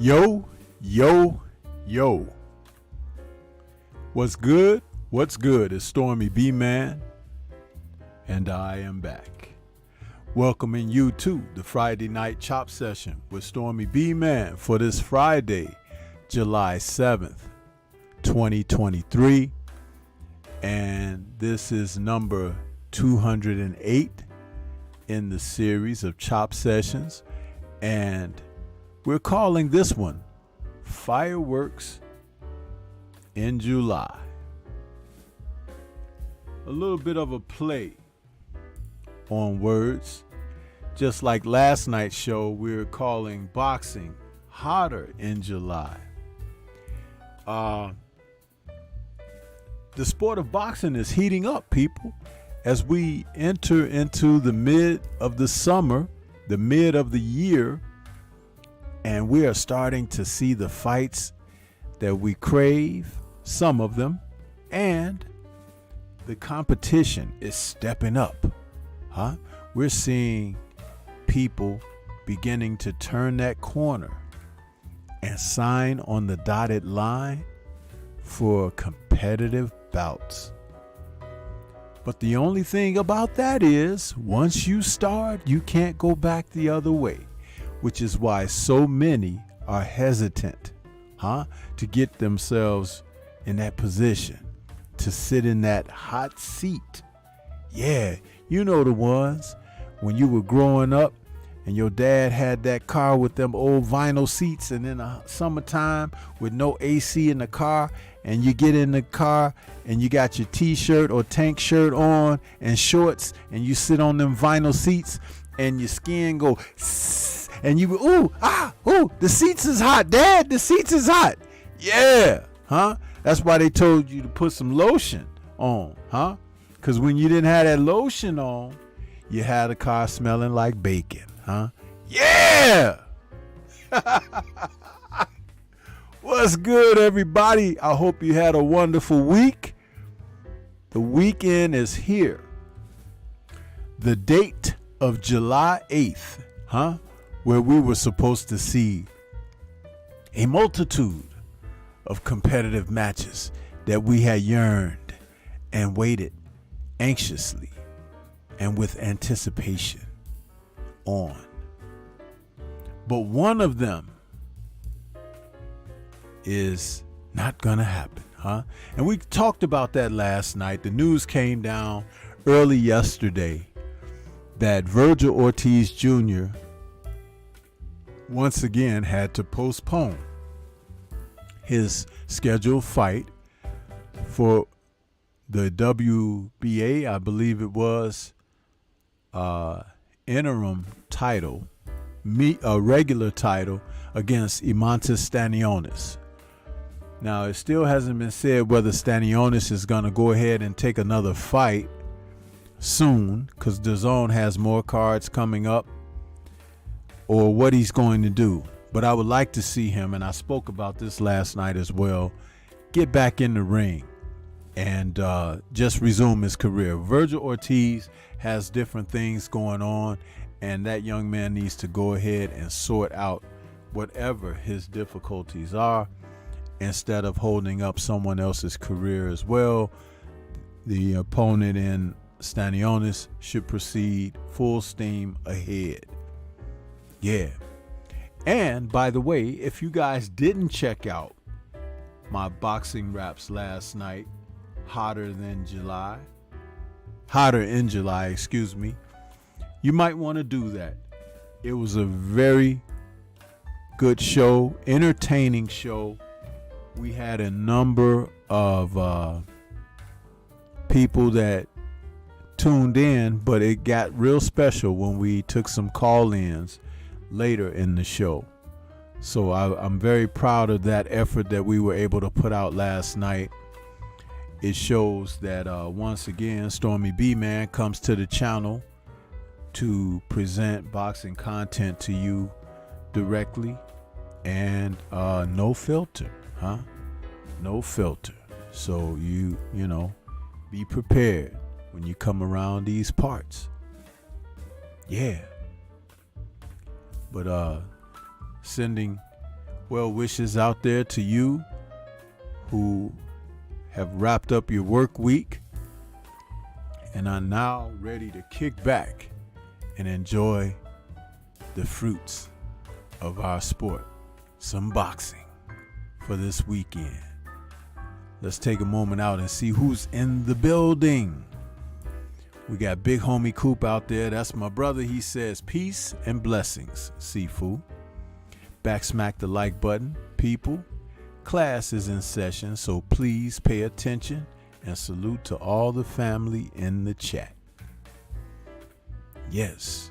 Yo, yo, yo. What's good? What's good? It's Stormybman, and I am back. Welcoming you to the Friday Night Chop Session with Stormybman for this Friday, July 7th, 2023. And this is number 208 in the series of Chop Sessions. And we're calling this one Fireworks in July. A little bit of a play on words. Just like last night's show, we're calling boxing hotter in July. The sport of boxing is heating up, people, as we enter into the mid of the summer, the mid of the year, and we are starting to see the fights that we crave, some of them, and the competition is stepping up. We're seeing people beginning to turn that corner and sign on the dotted line for competitive bouts. But the only thing about that is, once you start, you can't go back the other way, which is why so many are hesitant, to get themselves in that position, to sit in that hot seat. Yeah, you know the ones when you were growing up and your dad had that car with them old vinyl seats, and in the summertime with no AC in the car, and you get in the car and you got your t-shirt or tank shirt on and shorts, and you sit on them vinyl seats and your skin go and you the seats is hot, Dad, the seats is hot. Yeah, that's why they told you to put some lotion on, because when you didn't have that lotion on, you had a car smelling like bacon, Yeah. What's good, everybody? I hope you had a wonderful week. The weekend is here. The date of July 8th, where we were supposed to see a multitude of competitive matches that we had yearned and waited anxiously and with anticipation on. But one of them is not gonna happen, And we talked about that last night. The news came down early yesterday that Virgil Ortiz Jr. once again had to postpone his scheduled fight for the WBA, I believe it was, interim title, a regular title against Imantas Stanionis. Now, it still hasn't been said whether Stanionis is going to go ahead and take another fight soon, because DAZN has more cards coming up, or what he's going to do. But I would like to see him, and I spoke about this last night as well, get back in the ring and just resume his career. Virgil Ortiz has different things going on, and that young man needs to go ahead and sort out whatever his difficulties are, instead of holding up someone else's career as well. The opponent in Stanionis should proceed full steam ahead. Yeah. And by the way, if you guys didn't check out my boxing raps last night, hotter in July, you might want to do that. It was a very good show, entertaining show. We had a number of people that tuned in, but it got real special when we took some call-ins later in the show. So I'm very proud of that effort that we were able to put out last night. It shows that once again, Stormybman comes to the channel to present boxing content to you directly, and no filter. No filter. So you know, be prepared when you come around these parts. Yeah. But sending well wishes out there to you who have wrapped up your work week and are now ready to kick back and enjoy the fruits of our sport, some boxing, for this weekend. Let's take a moment out and see who's in the building. We got Big Homie Coop out there. That's my brother. He says, peace and blessings, Sifu. Back smack the like button, people. Class is in session, so please pay attention and salute to all the family in the chat. Yes.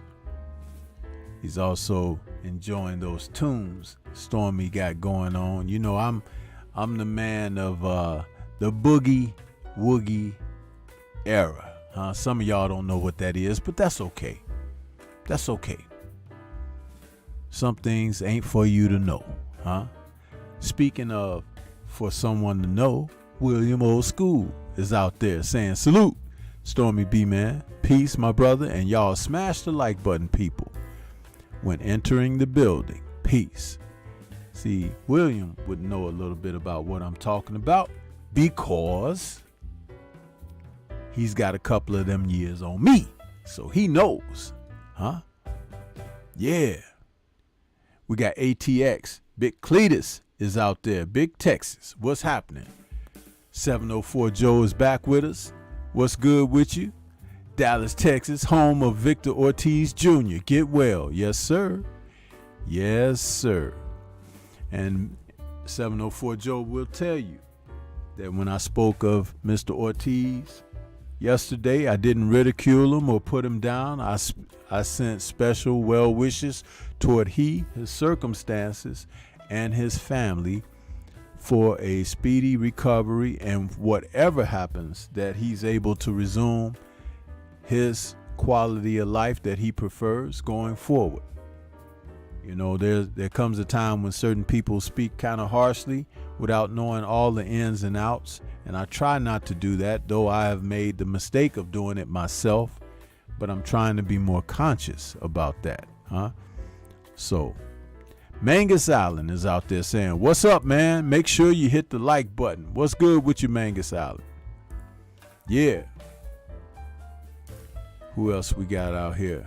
He's also enjoying those tunes Stormy got going on. You know, I'm the man of the boogie woogie era. Some of y'all don't know what that is, but that's okay. That's okay. Some things ain't for you to know, huh? Speaking of for someone to know, William Old School is out there saying, salute, Stormybman, peace, my brother, and y'all smash the like button, people, when entering the building. Peace. See, William would know a little bit about what I'm talking about because he's got a couple of them years on me, so he knows, huh? Yeah. We got ATX. Big Cletus is out there. Big Texas. What's happening? 704 Joe is back with us. What's good with you? Dallas, Texas, home of Victor Ortiz Jr. Get well. Yes, sir. Yes, sir. And 704 Joe will tell you that when I spoke of Mr. Ortiz yesterday, I didn't ridicule him or put him down. I sent special well wishes toward his circumstances, and his family for a speedy recovery, and whatever happens, that he's able to resume his quality of life that he prefers going forward. You know, there comes a time when certain people speak kind of harshly without knowing all the ins and outs, and I try not to do that, though I have made the mistake of doing it myself, but I'm trying to be more conscious about that, huh? So Mangus Allen is out there saying, what's up, man? Make sure you hit the like button. What's good with you, Mangus Allen? Yeah. Who else we got out here?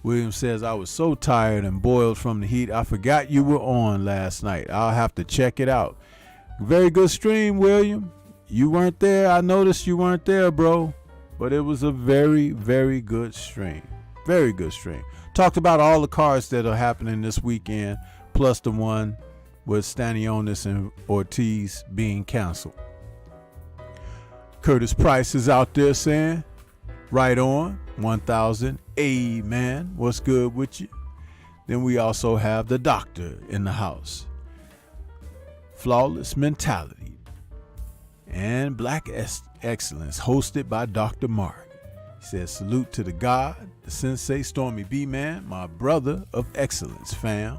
William says, I was so tired and boiled from the heat, I forgot you were on last night. I'll have to check it out. Very good stream, William. You weren't there. I noticed you weren't there, bro. But it was a very, very good stream. Very good stream. Talked about all the cards that are happening this weekend, plus the one with Stanionis and Ortiz being canceled. Curtis Price is out there saying, right on, 1,000. Amen. What's good with you? Then we also have the doctor in the house. Flawless Mentality and Black Excellence, hosted by Dr. Mark. He says, salute to the God, the Sensei Stormybman, my brother of excellence, fam,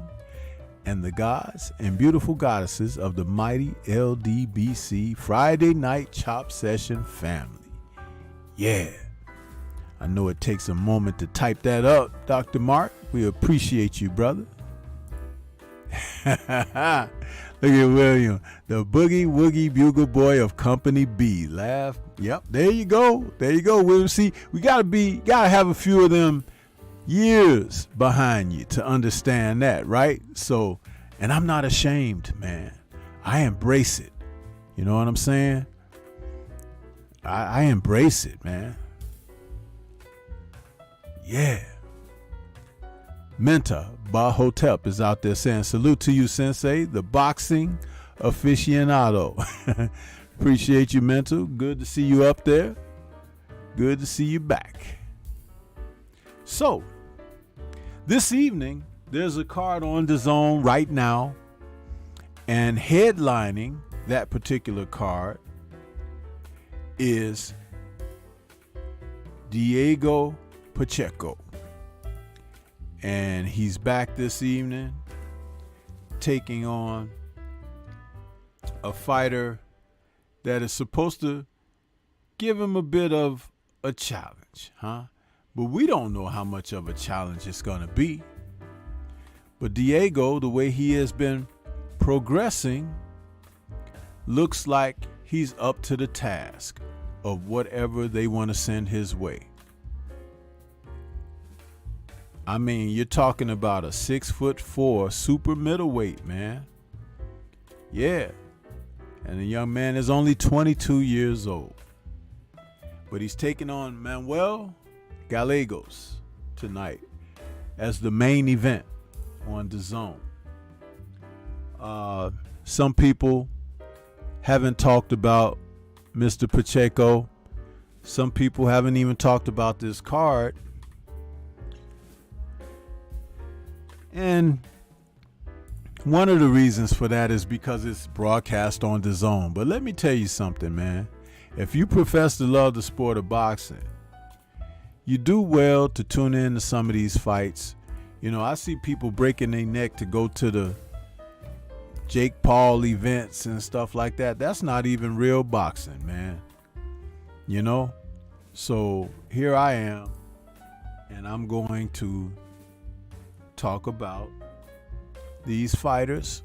and the gods and beautiful goddesses of the mighty LDBC Friday Night Chop Session family. Yeah. I know it takes a moment to type that up, Dr. Mark. We appreciate you, brother. Look at William, the boogie woogie bugle boy of Company B. Laugh. Yep, there you go. There you go, William. See, we gotta have a few of them years behind you to understand that, right? So, and I'm not ashamed, man. I embrace it. You know what I'm saying? I embrace it, man. Yeah. Menta Bahotep is out there saying, salute to you, Sensei, the boxing aficionado. Appreciate you, Mental. Good to see you up there. Good to see you back. So, this evening, there's a card on the zone right now, and headlining that particular card is Diego Pacheco. And he's back this evening taking on a fighter that is supposed to give him a bit of a challenge, huh? But we don't know how much of a challenge it's going to be. But Diego, the way he has been progressing, looks like he's up to the task of whatever they want to send his way. I mean, you're talking about a 6'4" super middleweight, man. Yeah. And the young man is only 22 years old. But he's taking on Manuel Gallegos tonight as the main event on DAZN. Some people haven't talked about Mr. Pacheco. Some people haven't even talked about this card. And one of the reasons for that is because it's broadcast on DAZN. But let me tell you something, man. If you profess to love the sport of boxing, you do well to tune in to some of these fights. You know, I see people breaking their neck to go to the Jake Paul events and stuff like that. That's not even real boxing, man. You know? So here I am, and I'm going to talk about these fighters.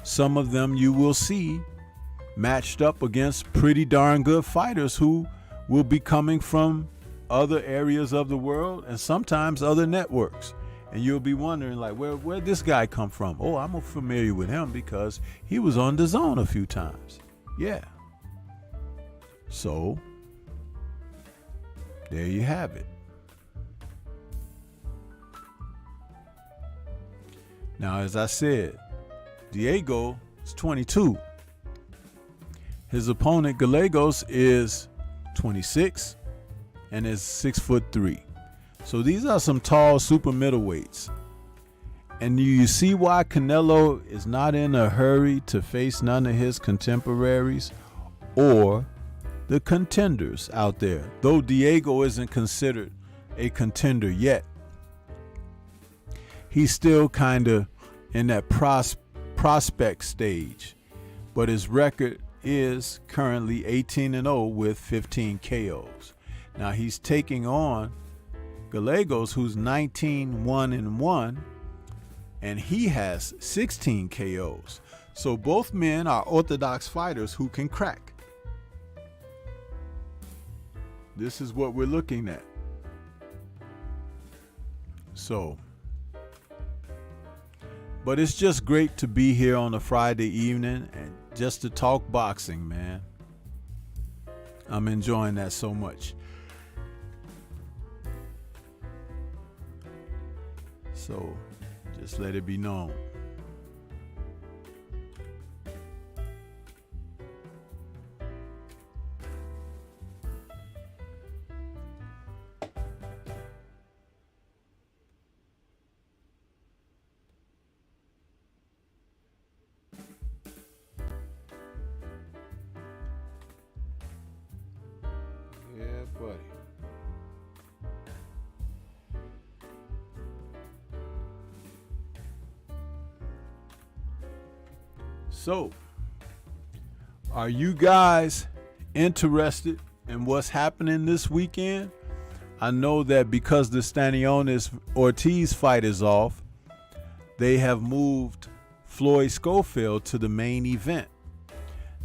Some of them you will see matched up against pretty darn good fighters who will be coming from other areas of the world and sometimes other networks. And you'll be wondering, like, where'd this guy come from? Oh, I'm familiar with him because he was on DAZN a few times. Yeah. So, there you have it. Now, as I said, Diego is 22. His opponent, Gallegos, is 26 and is 6'3". So these are some tall super middleweights. And you see why Canelo is not in a hurry to face none of his contemporaries or the contenders out there. Though Diego isn't considered a contender yet, he's still kind of in that prospect stage. But his record is currently 18-0 with 15 KOs. Now he's taking on Gallegos, who's 19-1-1, and he has 16 KOs. So both men are orthodox fighters who can crack. This is what we're looking at. So, but it's just great to be here on a Friday evening and just to talk boxing, man. I'm enjoying that so much. So, just let it be known. Yeah, buddy. So, are you guys interested in what's happening this weekend? I know that because the Stanionis-Ortiz fight is off, they have moved Floyd Schofield to the main event.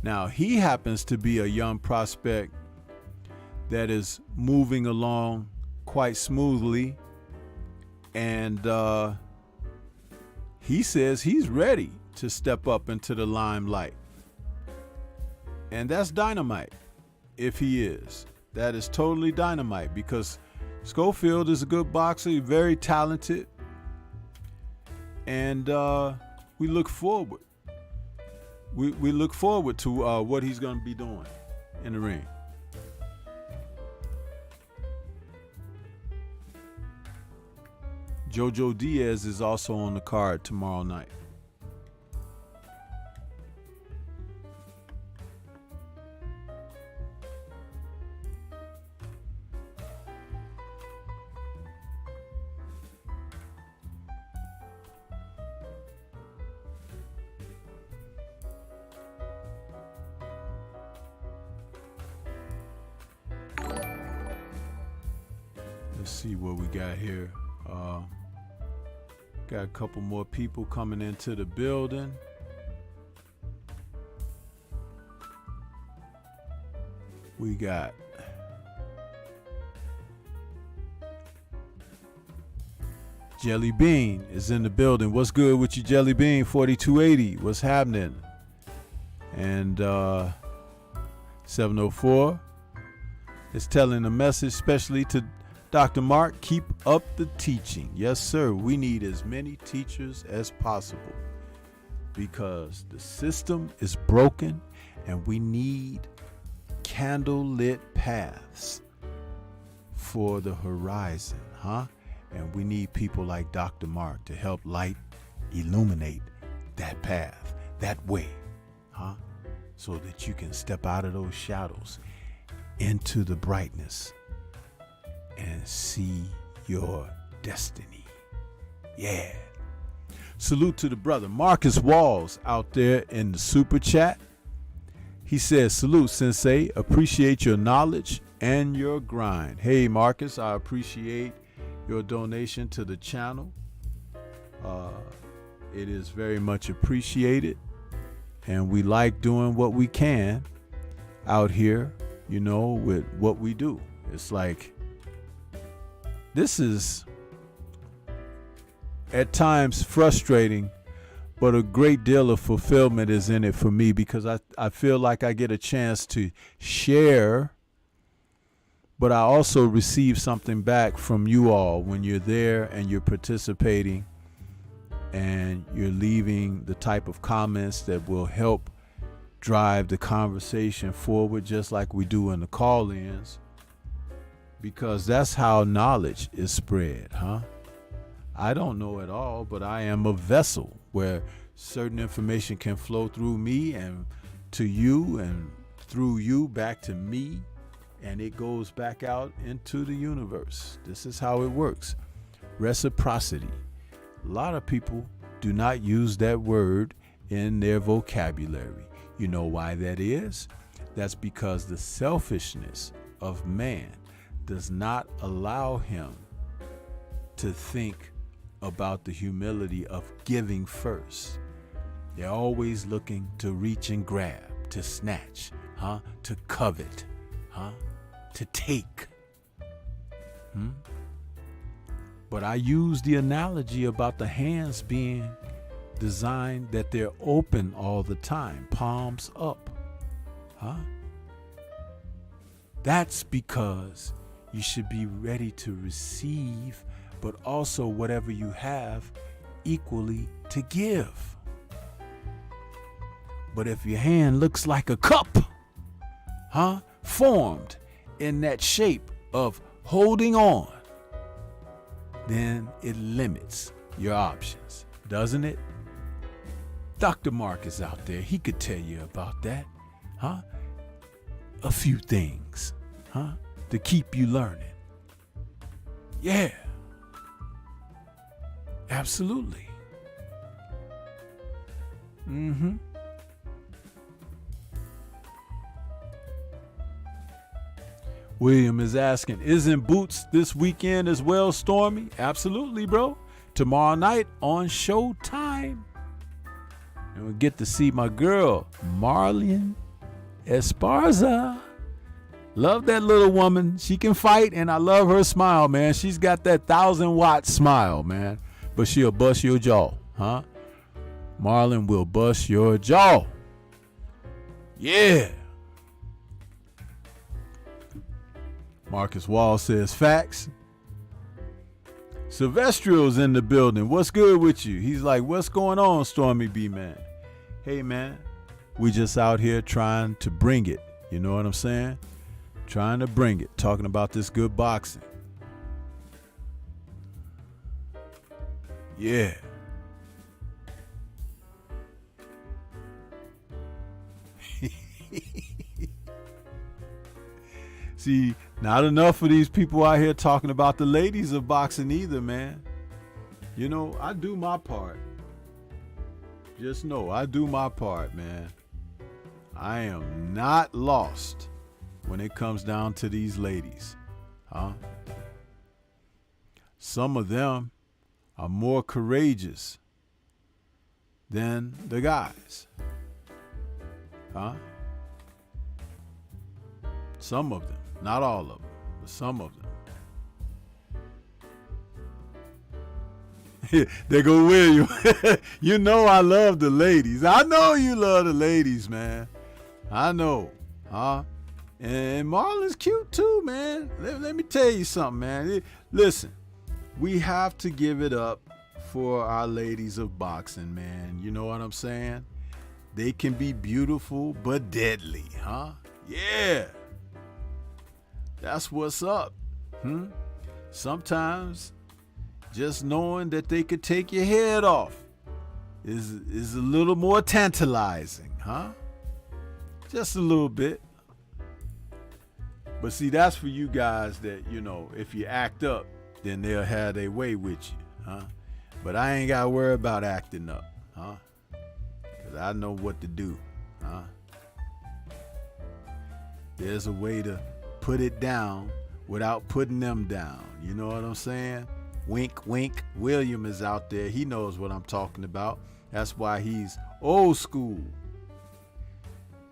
Now, he happens to be a young prospect that is moving along quite smoothly, and he says he's ready to step up into the limelight. And that's dynamite if he is. That is totally dynamite because Schofield is a good boxer, very talented, and we look forward. We look forward to what he's going to be doing in the ring. Jojo Diaz is also on the card tomorrow night. Let's see what we got here. Got a couple more people coming into the building. We got Jelly Bean is in the building. What's good with you, Jelly Bean? 4280. What's happening? And 704 is telling a message, especially to Dr. Mark, keep up the teaching. Yes, sir. We need as many teachers as possible because the system is broken and we need candlelit paths for the horizon, huh? And we need people like Dr. Mark to help light illuminate that path, that way, huh? So that you can step out of those shadows into the brightness and see your destiny. Yeah. Salute to the brother Marcus Walls out there in the super chat. He says, salute, Sensei. Appreciate your knowledge and your grind. Hey, Marcus, I appreciate your donation to the channel. It is very much appreciated. And we like doing what we can out here, you know, with what we do. It's like, this is at times frustrating, but a great deal of fulfillment is in it for me because I feel like I get a chance to share, but I also receive something back from you all when you're there and you're participating and you're leaving the type of comments that will help drive the conversation forward, just like we do in the call-ins, because that's how knowledge is spread, huh? I don't know it all, but I am a vessel where certain information can flow through me and to you and through you back to me, and it goes back out into the universe. This is how it works. Reciprocity. A lot of people do not use that word in their vocabulary. You know why that is? That's because the selfishness of man does not allow him to think about the humility of giving first. They're always looking to reach and grab, to snatch, huh? To covet, huh? To take. But I use the analogy about the hands being designed that they're open all the time, palms up, huh? That's because you should be ready to receive, but also whatever you have equally to give. But if your hand looks like a cup, huh, formed in that shape of holding on, then it limits your options, doesn't it? Dr. Mark is out there. He could tell you about that, huh? A few things, huh, to keep you learning. Yeah, absolutely. William is asking, isn't Boots this weekend as well, Stormy? Absolutely, bro. Tomorrow night on Showtime. And we'll get to see my girl, Marlene Esparza. Love that little woman. She can fight, and I love her smile, man. She's got that 1,000-watt smile, man. But she'll bust your jaw, huh? Marlon will bust your jaw. Yeah. Marcus Wall says, facts. Sylvestrial's in the building. What's good with you? He's like, what's going on, Stormybman? Hey, man, we just out here trying to bring it. You know what I'm saying? Trying to bring it. Talking about this good boxing. Yeah. See, not enough of these people out here talking about the ladies of boxing either, man. You know, I do my part. Just know, I do my part, man. I am not lost when it comes down to these ladies, huh? Some of them are more courageous than the guys. Huh? Some of them, not all of them, but some of them. There go William. You know I love the ladies. I know you love the ladies, man. I know. Huh? And Marlon's cute too, man. Let me tell you something, man. Listen, we have to give it up for our ladies of boxing, man. You know what I'm saying? They can be beautiful but deadly, huh? Yeah. That's what's up. Sometimes just knowing that they could take your head off is a little more tantalizing, huh? Just a little bit. But see, that's for you guys that, you know, if you act up, then they'll have their way with you, huh? But I ain't got to worry about acting up, huh? Because I know what to do, huh? There's a way to put it down without putting them down. You know what I'm saying? Wink, wink. William is out there. He knows what I'm talking about. That's why he's old school.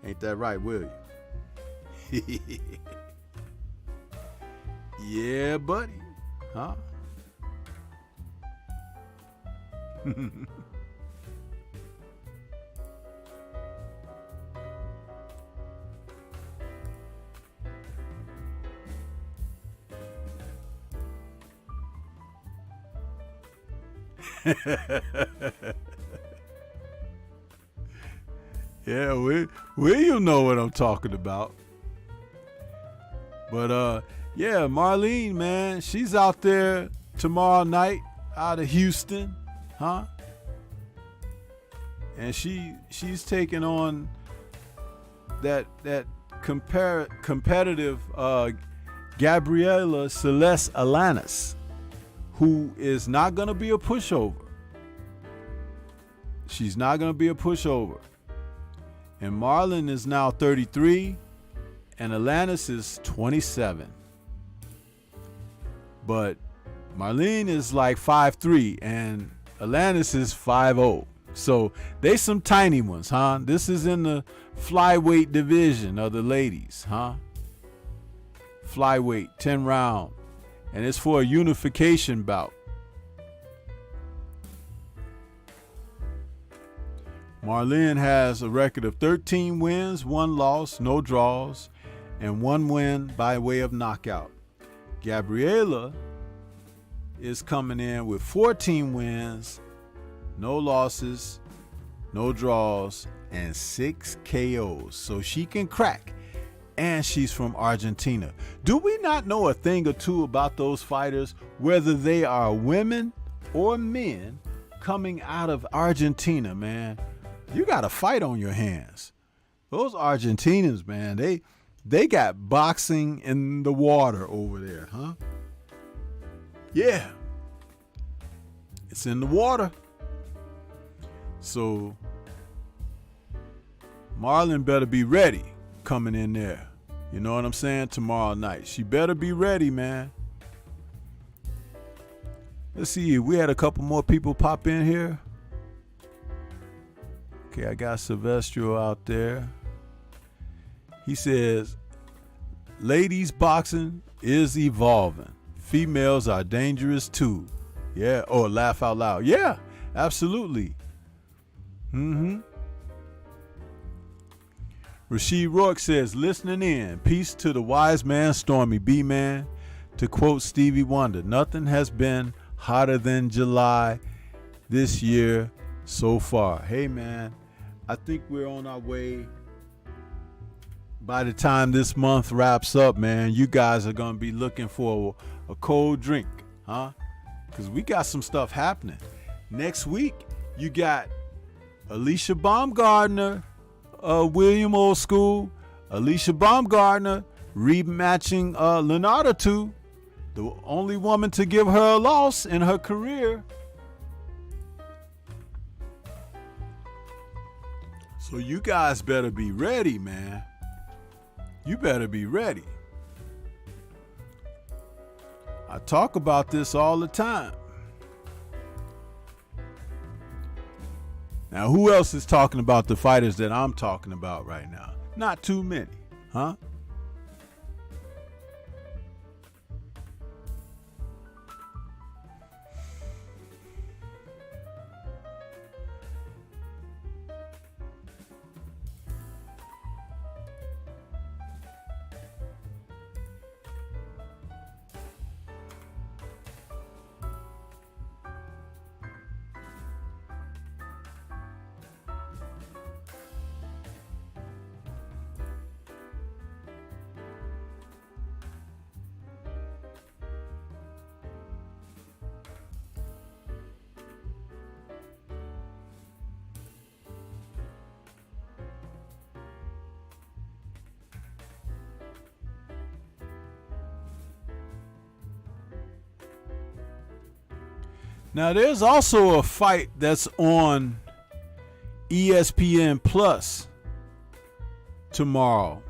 Ain't that right, William? Yeah, buddy. Huh? Yeah, William know what I'm talking about. But yeah, Marlene, man, she's out there tomorrow night out of Houston, huh? And she's taking on that competitive Gabriela Celeste Alanis, who is not going to be a pushover. She's not going to be a pushover. And Marlon is now 33 and Alanis is 27. But Marlene is like 5'3" and Alanis is 5'0". So they some tiny ones, huh? This is in the flyweight division of the ladies, huh? Flyweight, 10 round. And it's for a unification bout. Marlene has a record of 13 wins, 1 loss, no draws, and 1 win by way of knockout. Gabriela is coming in with 14 wins, no losses, no draws, and 6 KOs. So she can crack. And she's from Argentina. Do we not know a thing or two about those fighters, whether they are women or men coming out of Argentina, man? You got a fight on your hands. Those Argentinians, man, they got boxing in the water over there, huh? Yeah. It's in the water. So Marlon better be ready coming in there. You know what I'm saying? Tomorrow night. She better be ready, man. Let's see. We had a couple more people pop in here. Okay, I got Silvestro out there. He says, ladies boxing is evolving. Females are dangerous too. Yeah. Oh, laugh out loud. Yeah, absolutely. Rasheed Rourke says, listening in. Peace to the wise man, Stormybman. To quote Stevie Wonder, nothing has been hotter than July this year so far. Hey, man, I think we're on our way. By the time this month wraps up, man, you guys are going to be looking for a cold drink, huh? Because we got some stuff happening. Next week, you got Alicia Baumgardner, William Old School, Alicia Baumgardner rematching Lenata 2, the only woman to give her a loss in her career. So you guys better be ready, man. You better be ready. I talk about this all the time. Now, who else is talking about the fighters that I'm talking about right now? Not too many, huh? Now, there's also a fight that's on ESPN Plus tomorrow.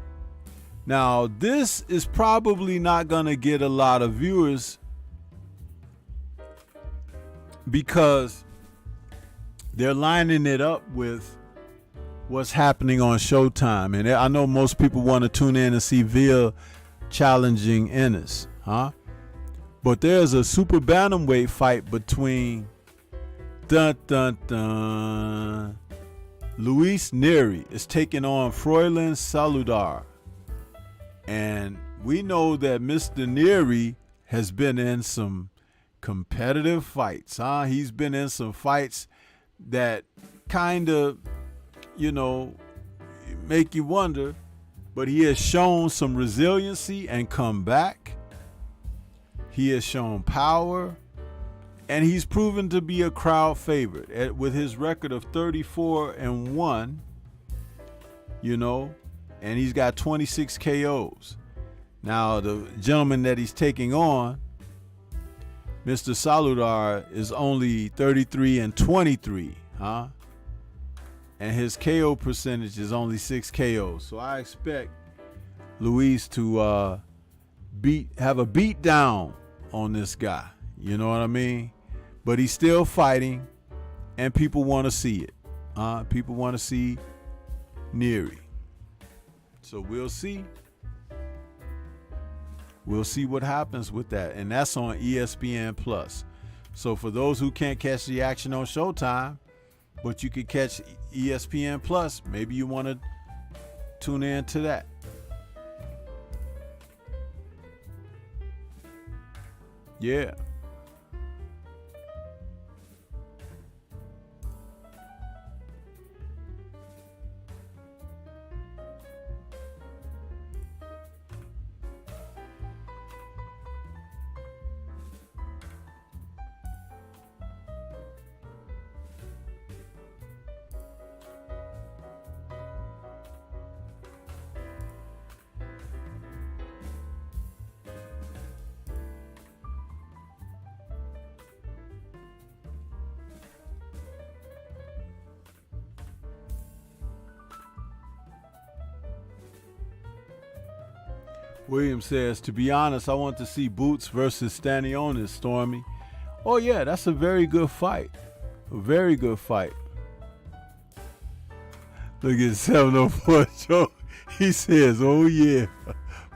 Now, this is probably not going to get a lot of viewers because they're lining it up with what's happening on Showtime. And I know most people want to tune in and see Veal challenging Ennis, huh? But there's a super bantamweight fight between Luis Neri is taking on Froilan Saludar. And we know that Mr. Neri has been in some competitive fights, huh? He's been in some fights that kind of, make you wonder, but he has shown some resiliency and come back. He has shown power, and he's proven to be a crowd favorite with his record of 34-1, and he's got 26 KOs. Now, the gentleman that he's taking on, Mr. Saludar, is only 33-23, huh? And his KO percentage is only 6 KOs. So I expect Luis to have a beat down on this guy. You know what I mean? But he's still fighting, and people want to see it. People want to see Neri. So we'll see. We'll see what happens with that. And that's on ESPN Plus. So for those who can't catch the action on Showtime, but you could catch ESPN Plus, maybe you want to tune in to that. Yeah. William says, to be honest, I want to see Boots versus Stanionis, Stormy. Oh, yeah, that's a very good fight. A very good fight. Look at 704 Joe. He says, oh, yeah,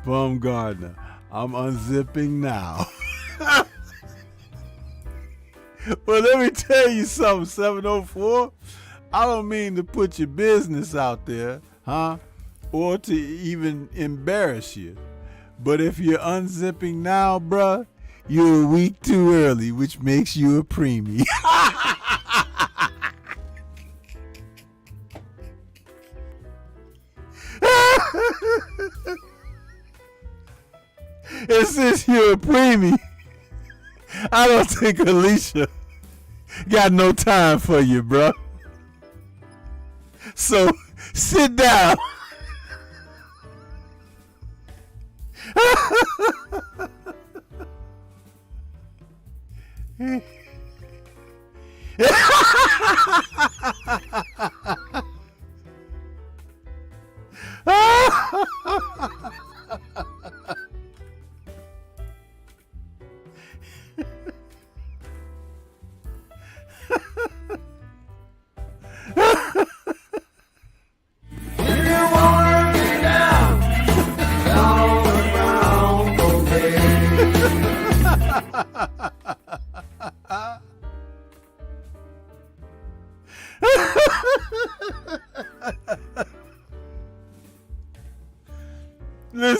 Baumgartner, I'm unzipping now. Well, let me tell you something, 704. I don't mean to put your business out there, huh? Or to even embarrass you. But if you're unzipping now, bruh, you're a week too early, which makes you a preemie. And since you're a preemie, I don't think Alicia got no time for you, bruh. So sit down.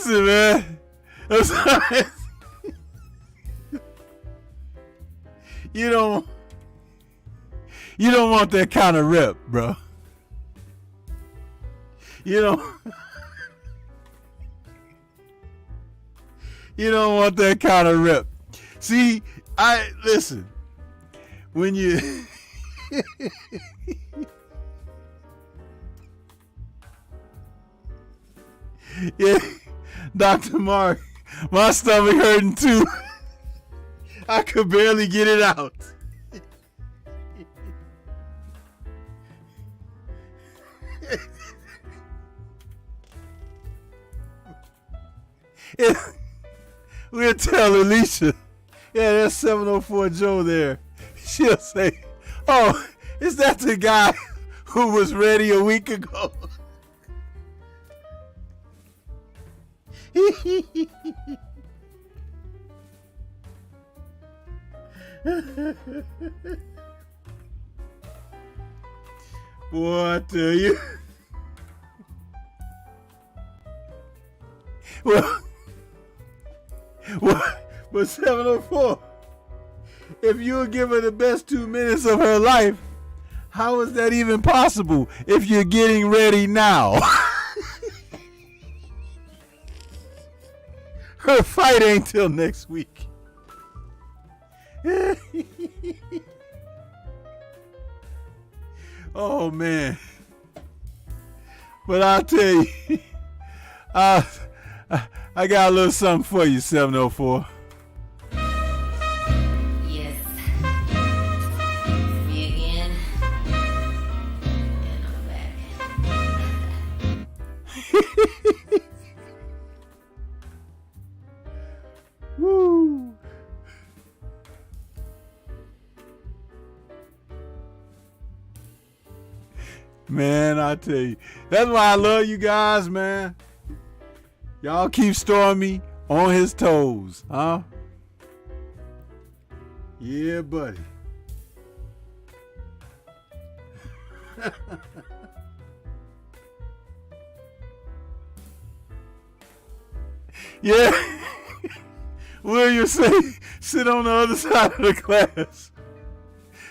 Listen, man. I'm sorry. You don't want that kind of rep, bro. You don't want that kind of rep. See, listen. When you yeah, Dr. Mark, my stomach hurting too. I could barely get it out. We'll tell Alicia, yeah, there's 704 Joe there. She'll say, oh, is that the guy who was ready a week ago? Boy, I tell you. But 704, if you were given the best 2 minutes of her life, how is that even possible if you're getting ready now? Her fight ain't till next week. Oh, man. But I'll tell you, I got a little something for you, 704. Yes. It's me again. And I'm back. Woo. Man, I tell you, that's why I love you guys, man. Y'all keep Stormy on his toes, huh? Yeah, buddy. Yeah. William say, sit on the other side of the class.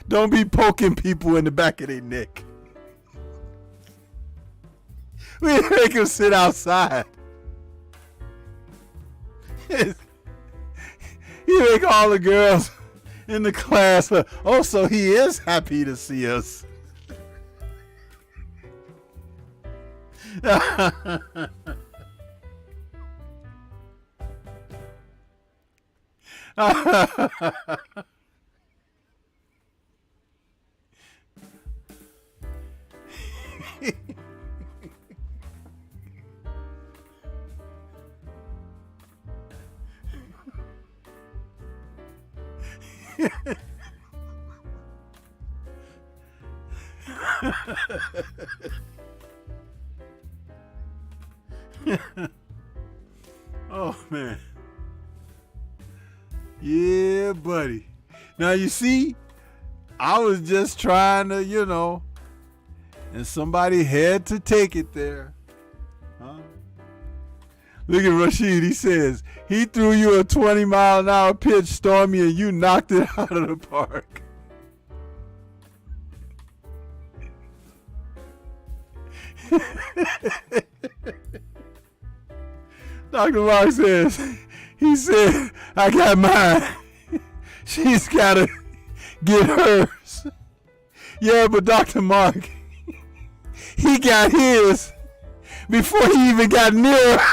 Don't be poking people in the back of their neck. We make them sit outside. He make all the girls in the class. Oh, so he is happy to see us. Oh, man. Yeah, buddy. Now, you see, I was just trying to, and somebody had to take it there. Huh? Look at Rashid. He says, he threw you a 20-mile-an-hour pitch, Stormy, and you knocked it out of the park. Dr. Mark says, he said, I got mine. She's got to get hers. Yeah, but Dr. Mark, he got his before he even got near her.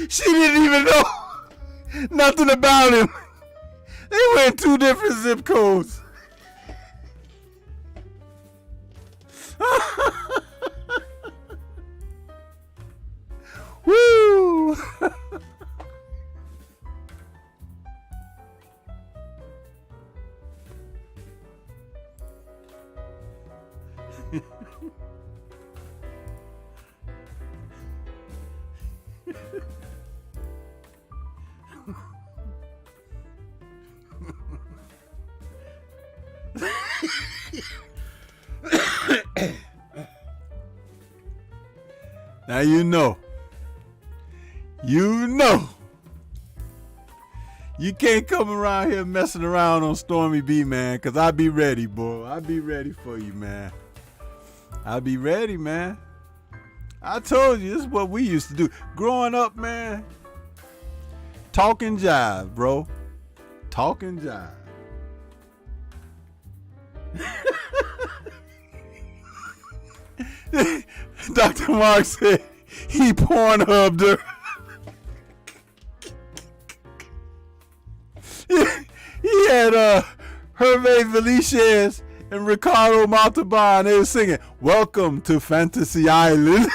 She didn't even know nothing about him. They were in 2 different zip codes. Woo! Now you know. you know. You can't come around here messing around on Stormybman, man, because I be ready, boy. I be ready for you, man. I be ready, man. I told you, this is what we used to do. Growing up, man, talking jive, bro. Talking jive. Dr. Mark said he Pornhubbed her. He had Hervé Villechaize and Ricardo Montalban. They were singing, "Welcome to Fantasy Island."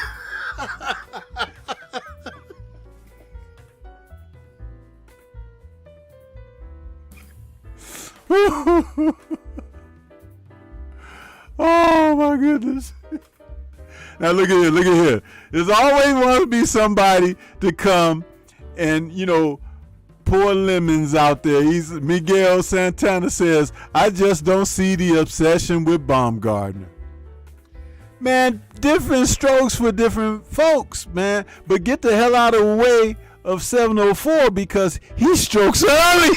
Oh my goodness. Now look at here, look at here. There's always want to be somebody to come and, you know, pour lemons out there. Miguel Santana says, "I just don't see the obsession with Baumgartner." Man, different strokes for different folks, man. But get the hell out of the way of 704 because he strokes early.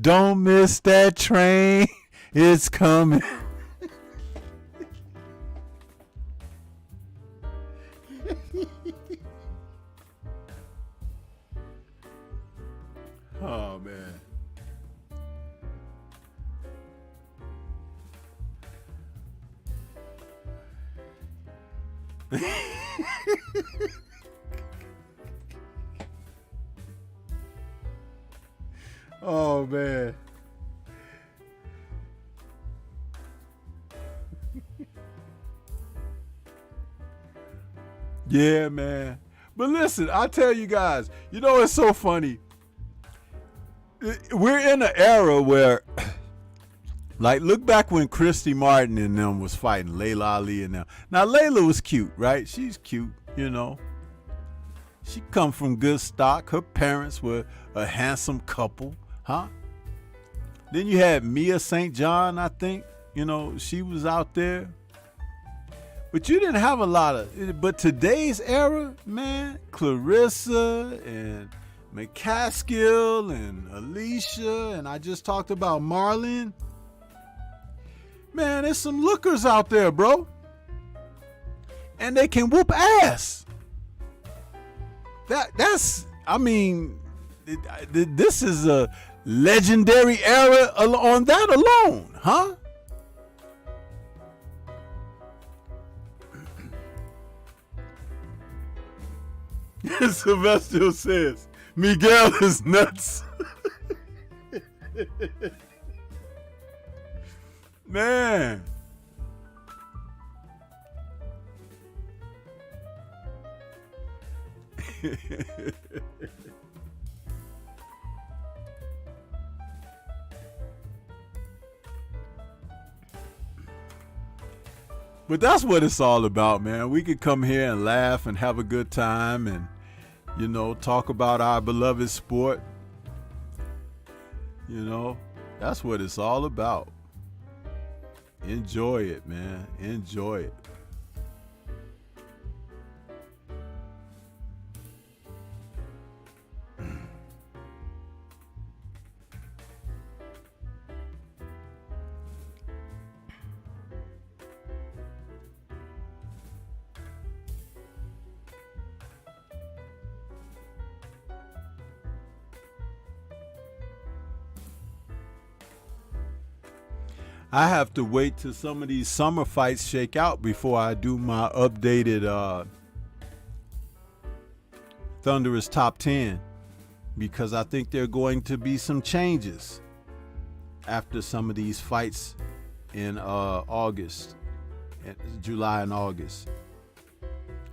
Don't miss that train. It's coming. Oh, man. Oh, man. Yeah, man. But listen, I tell you guys, you know, it's so funny. We're in an era where, like, look back when Christy Martin and them was fighting, Layla Ali and them. Now, Layla was cute, right? She's cute, you know. She come from good stock. Her parents were a handsome couple, huh? Then you had Mia St. John, I think. You know, she was out there. But you didn't have a lot of, but today's era, man, Clarissa and McCaskill and Alicia, and I just talked about Marlon. Man, there's some lookers out there, bro. And they can whoop ass. That's, I mean, this is a legendary era on that alone, huh? Sylvester says, Miguel is nuts. Man. But that's what it's all about, man. We could come here and laugh and have a good time and, you know, talk about our beloved sport. You know, that's what it's all about. Enjoy it, man. Enjoy it. I have to wait till some of these summer fights shake out before I do my updated Thunderous Top 10, because I think there are going to be some changes after some of these fights in August, July and August.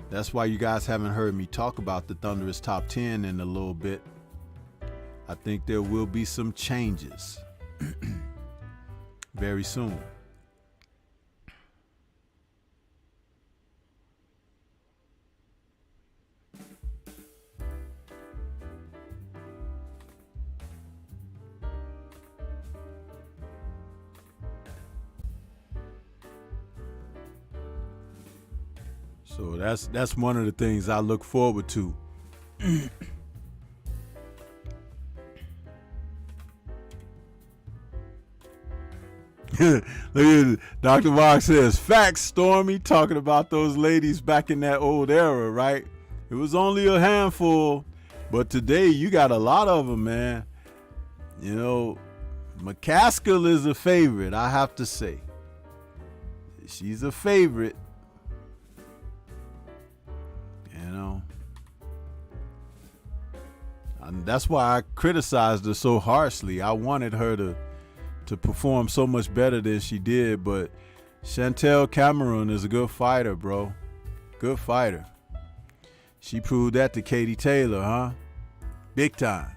That's why you guys haven't heard me talk about the Thunderous Top 10 in a little bit. I think there will be some changes very soon. So that's one of the things I look forward to. Look at Dr. Mark says, facts, Stormy, talking about those ladies back in that old era, right? It was only a handful, but today you got a lot of them, man. You know, McCaskill is a favorite, I have to say. She's a favorite. You know. And that's why I criticized her so harshly. I wanted her to perform so much better than she did, but Chantel Cameron is a good fighter, bro. Good fighter. She proved that to Katie Taylor, huh? Big time.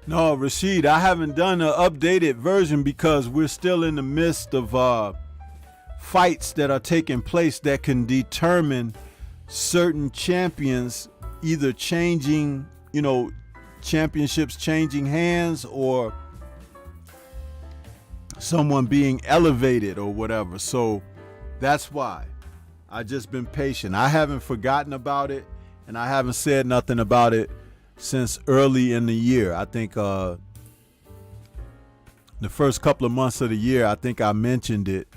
No, Rashid, I haven't done an updated version because we're still in the midst of fights that are taking place that can determine certain champions either changing, championships changing hands or someone being elevated or whatever. So that's why I just been patient. I haven't forgotten about it, and I haven't said nothing about it since early in the year. I think the first couple of months of the year, I think I mentioned it.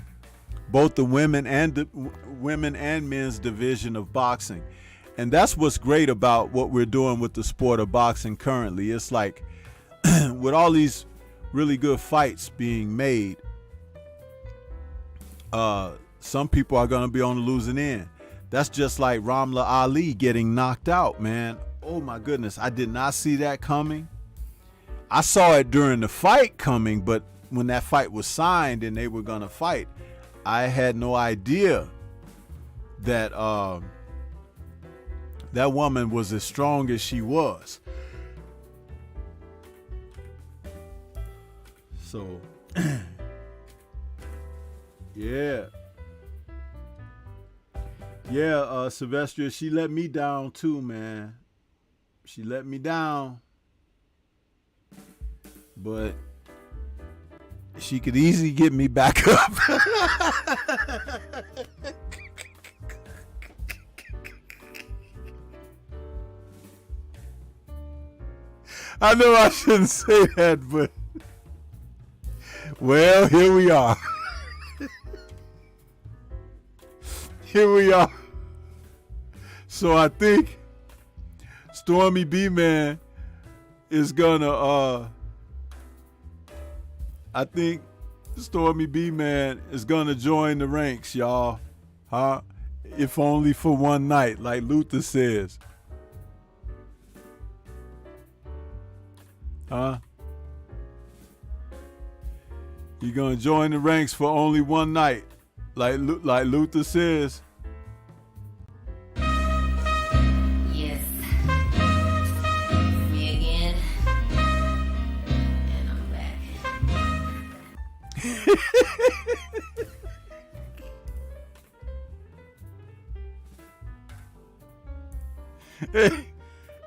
Both the women and men's division of boxing. And that's what's great about what we're doing with the sport of boxing currently. It's like with all these really good fights being made, some people are going to be on the losing end. That's just like Ramla Ali getting knocked out, man. Oh my goodness, I did not see that coming. I saw it during the fight coming, but when that fight was signed and they were going to fight, I had no idea that that woman was as strong as she was. So, yeah. Yeah, Sylvester, she let me down too, man. She let me down. But she could easily get me back up. I know I shouldn't say that, but well, here we are. Here we are. So I think Stormybman is gonna I think Stormybman is gonna join the ranks, y'all. Huh? If only for one night, like Luther says. Huh? You're gonna join the ranks for only one night, like Luther says. Yes, me again, and I'm back.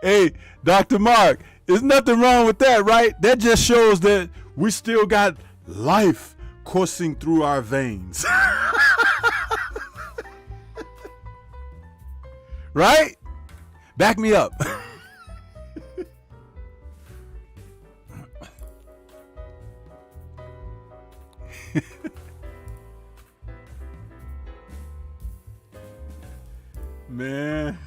Hey, Dr. Mark, there's nothing wrong with that, right? That just shows that we still got life coursing through our veins. Right? Back me up. Man.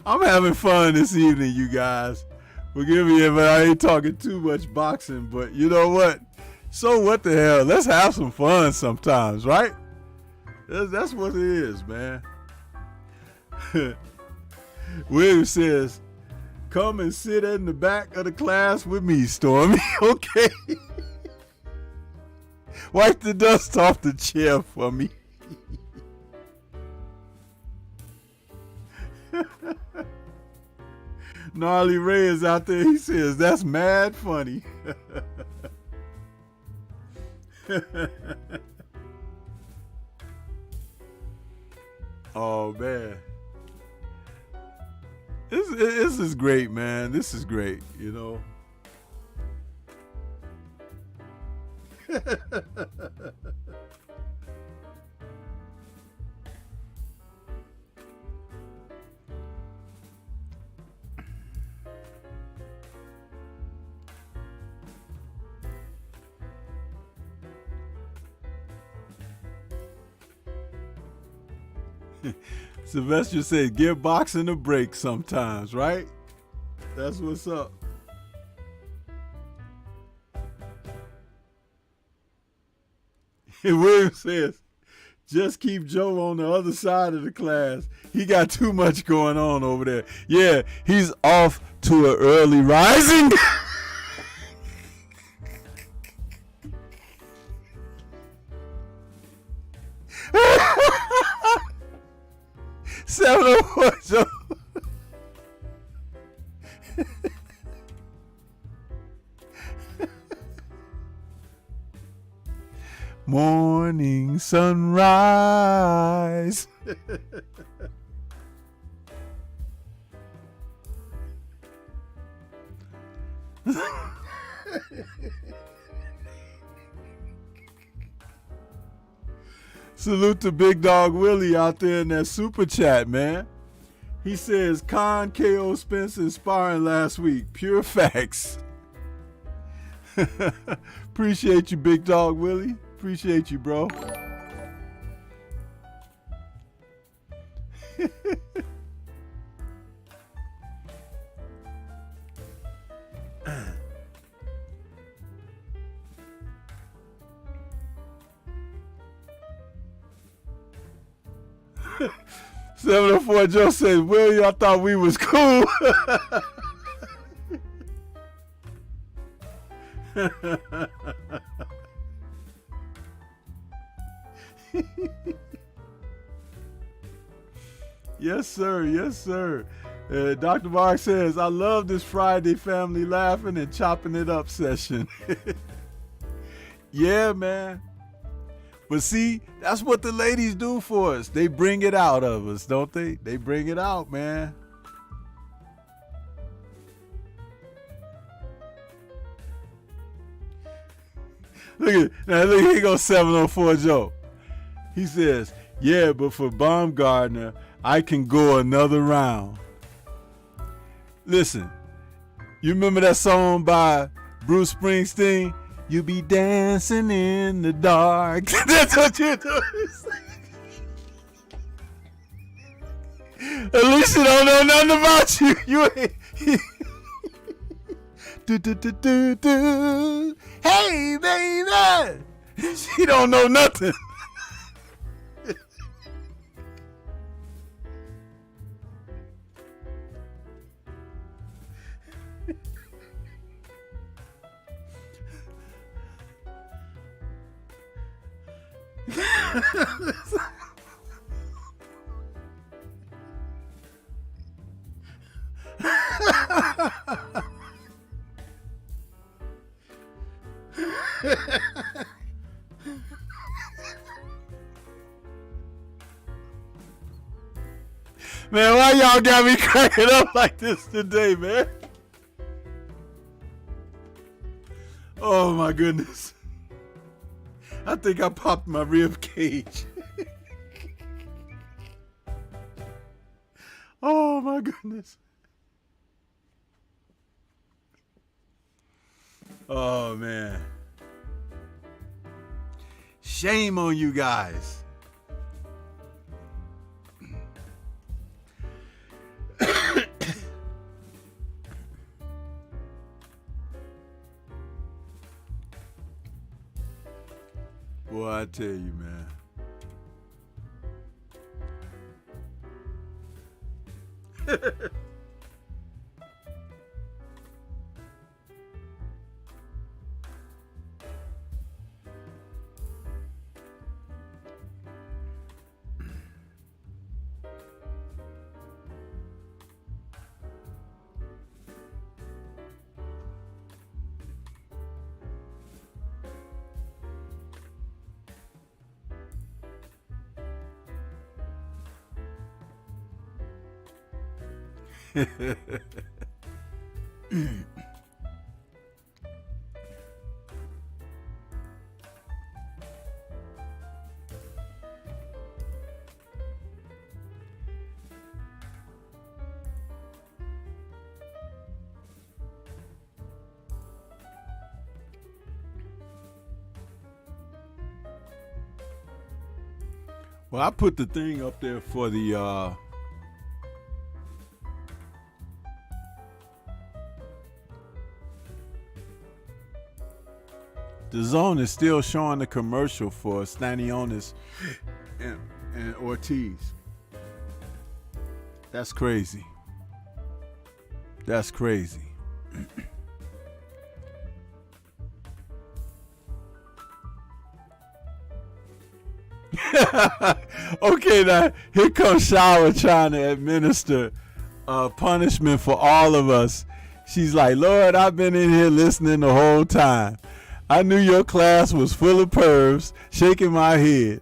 I'm having fun this evening, you guys. Forgive me if I ain't talking too much boxing, but you know what? So what the hell? Let's have some fun sometimes, right? That's what it is, man. William says, come and sit in the back of the class with me, Stormy. Okay. Wipe the dust off the chair for me. Gnarly Ray is out there. He says, that's mad funny. Oh, man. This is great, man. This is great, you know. Sylvester said, give boxing a break sometimes, right? That's what's up. And William says, just keep Joe on the other side of the class. He got too much going on over there. Yeah, he's off to an early rising. Joe. Morning sunrise. 'Salute to Big Dog Willie out there in that super chat, man. He says, Khan KO Spence in sparring last week. Pure facts. Appreciate you, Big Dog Willie. Appreciate you, bro. $704 Joe says, Willie, I thought we was cool. Yes, sir. Yes, sir. Dr. Mark says, I love this Friday family laughing and chopping it up session. Yeah, man. But see, that's what the ladies do for us. They bring it out of us, don't they? They bring it out, man. Look, here goes 704 Joe. He says, yeah, but for Baumgartner, I can go another round. Listen, you remember that song by Bruce Springsteen? You be dancing in the dark. That's what you're doing. At least you don't know nothing about you. You ain't. Do. Hey, baby. She don't know nothing. Man, why y'all got me cracking up like this today, man? Oh my goodness. I think I popped my rib cage. Oh my goodness. Oh man. Shame on you guys. Boy, I tell you, man. Well, I put the thing up there for the Zone is still showing the commercial for Stanionis and Ortiz. That's crazy. That's crazy. Okay, now here comes Shower trying to administer punishment for all of us. She's like, Lord, I've been in here listening the whole time. I knew your class was full of pervs, shaking my head.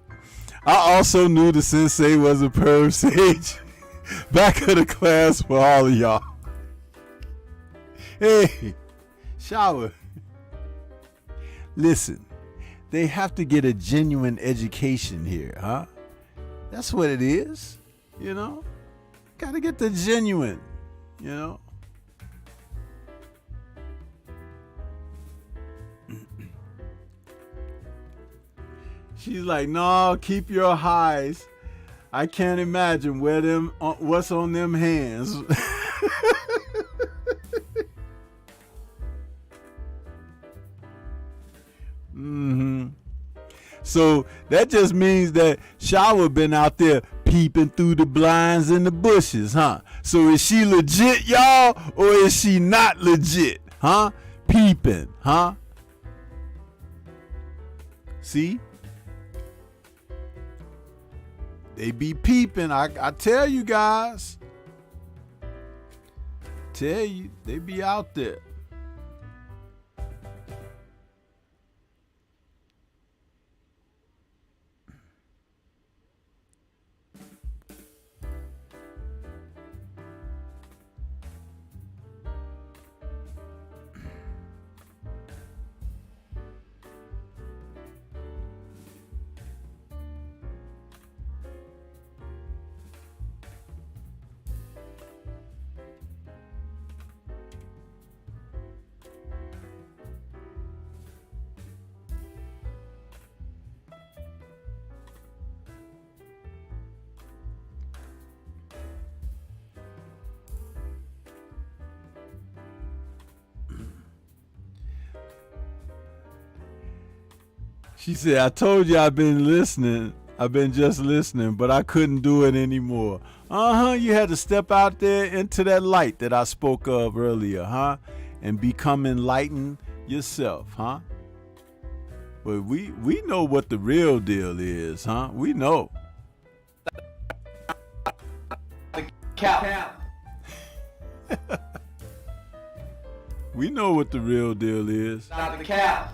I also knew the sensei was a perv sage. Back of the class for all of y'all. Hey, Shower. Listen, they have to get a genuine education here, huh? That's what it is, you know? Gotta get the genuine, you know? She's like, no, keep your highs. I can't imagine what's on them hands. So that just means that Shower been out there peeping through the blinds in the bushes, huh? So is she legit, y'all, or is she not legit, huh? Peeping, huh? See? They be peeping. I tell you guys. Tell you, they be out there. She said, I told you I've been listening. I've been just listening, but I couldn't do it anymore. You had to step out there into that light that I spoke of earlier, huh? And become enlightened yourself, huh? But we know what the real deal is, huh? We know. Cap. We know what the real deal is. Not the cap.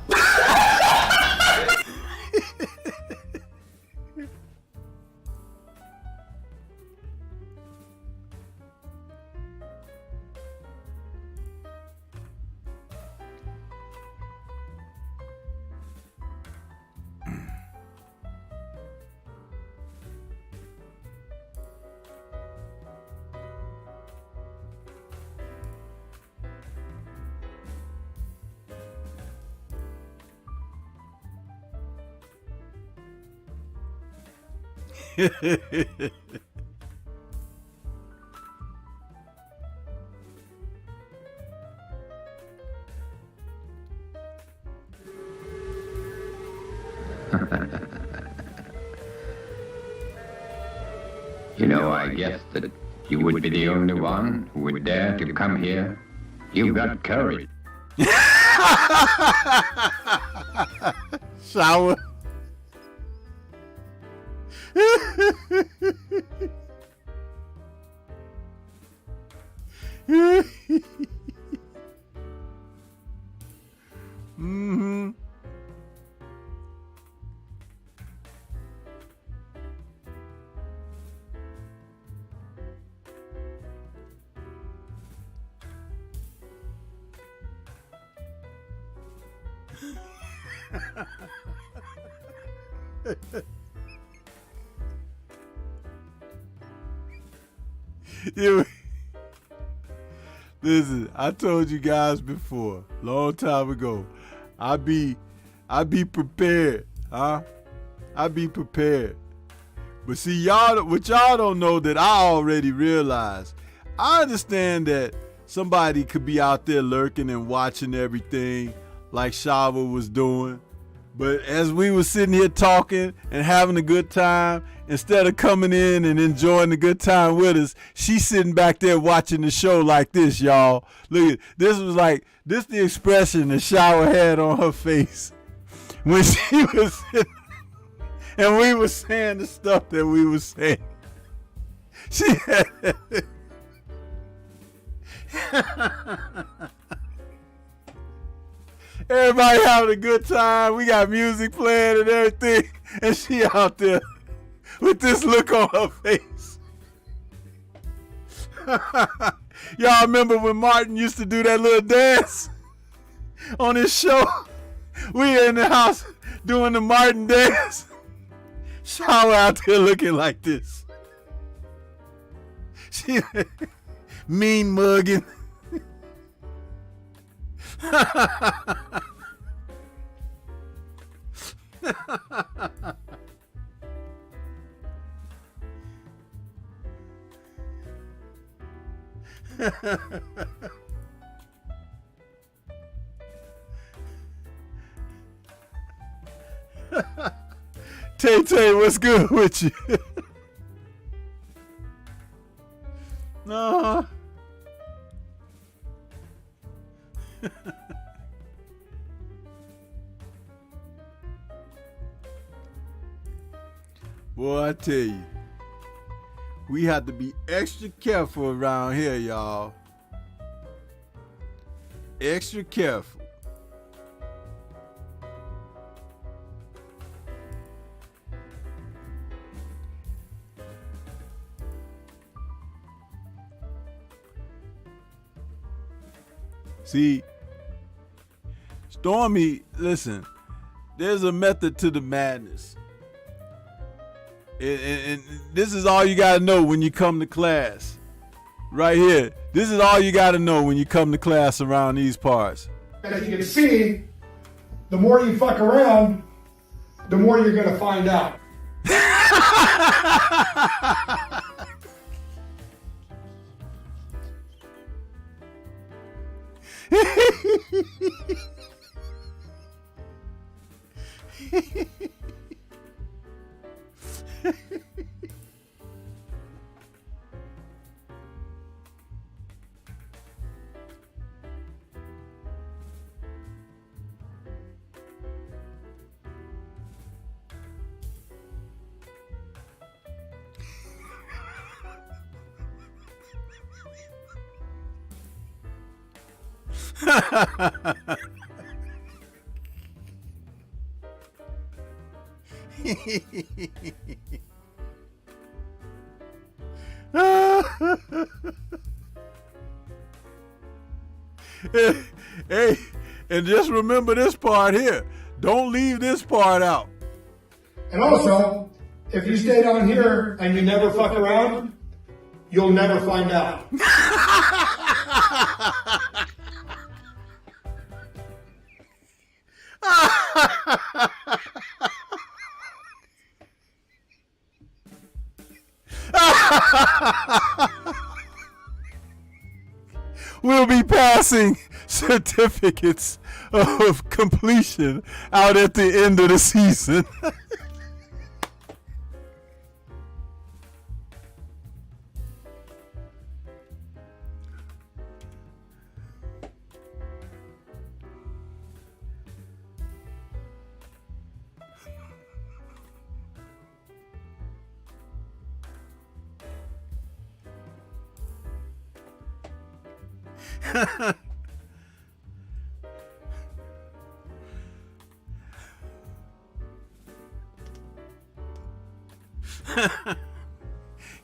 You know, I guessed that you would be the only one who would dare to come here. You've got courage. Shower. Mm-hmm. Yeah, listen, I told you guys before, long time ago, I be prepared, huh? I be prepared. But see, what y'all don't know that I already realized. I understand that somebody could be out there lurking and watching everything like Shava was doing. But as we were sitting here talking and having a good time, instead of coming in and enjoying the good time with us, she's sitting back there watching the show like this, y'all. Look at this. Was like this the expression that Shower had on her face when she was sitting and we were saying the stuff that we were saying. She had everybody having a good time. We got music playing and everything. And she out there with this look on her face. Y'all remember when Martin used to do that little dance on his show? We in the house doing the Martin dance. Shower out there looking like this. She mean mugging. Tay, what's good with you? No. Boy, I tell you, we have to be extra careful around here, y'all. Extra careful. See, Stormy, listen, there's a method to the madness. And this is all you got to know when you come to class. Right here. This is all you got to know when you come to class around these parts. As you can see, the more you fuck around, the more you're going to find out. Hey, and just remember this part here. Don't leave this part out. And also, if you stay down here and you never fuck around, you'll never find out. We'll be passing certificates of completion out at the end of the season.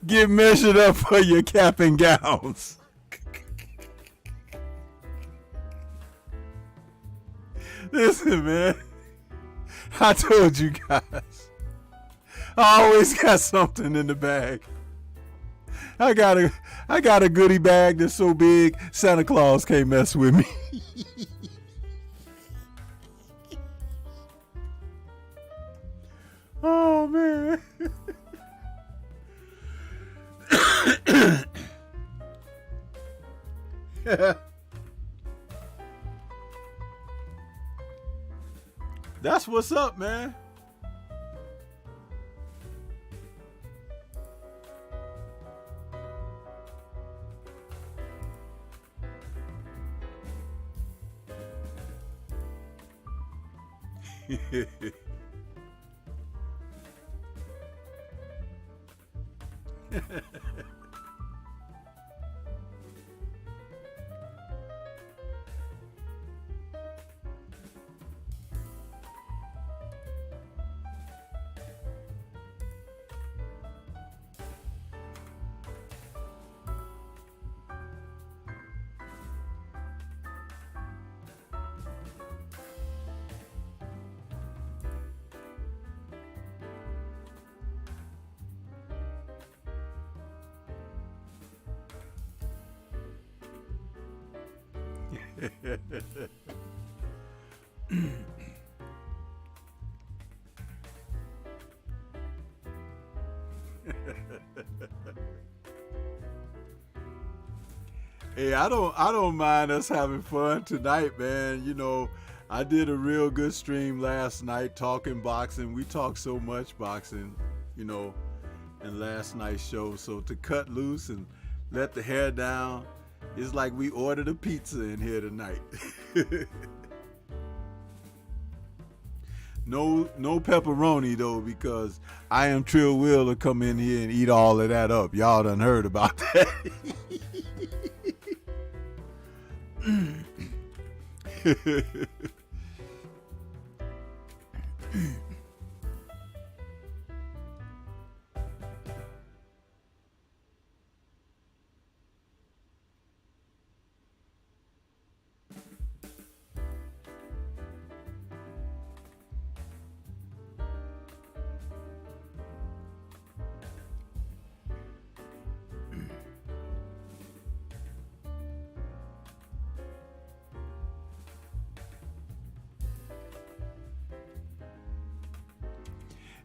Get measured up for your cap and gowns. Listen, man. I told you guys. I always got something in the bag. I got a goodie bag that's so big Santa Claus can't mess with me. Oh man. That's what's up, man. Hey, I don't mind us having fun tonight, man. You know, I did a real good stream last night talking boxing. We talked so much boxing, you know, in last night's show. So to cut loose and let the hair down, it's like we ordered a pizza in here tonight. No pepperoni though, because I Am Trill Will come in here and eat all of that up. Y'all done heard about that.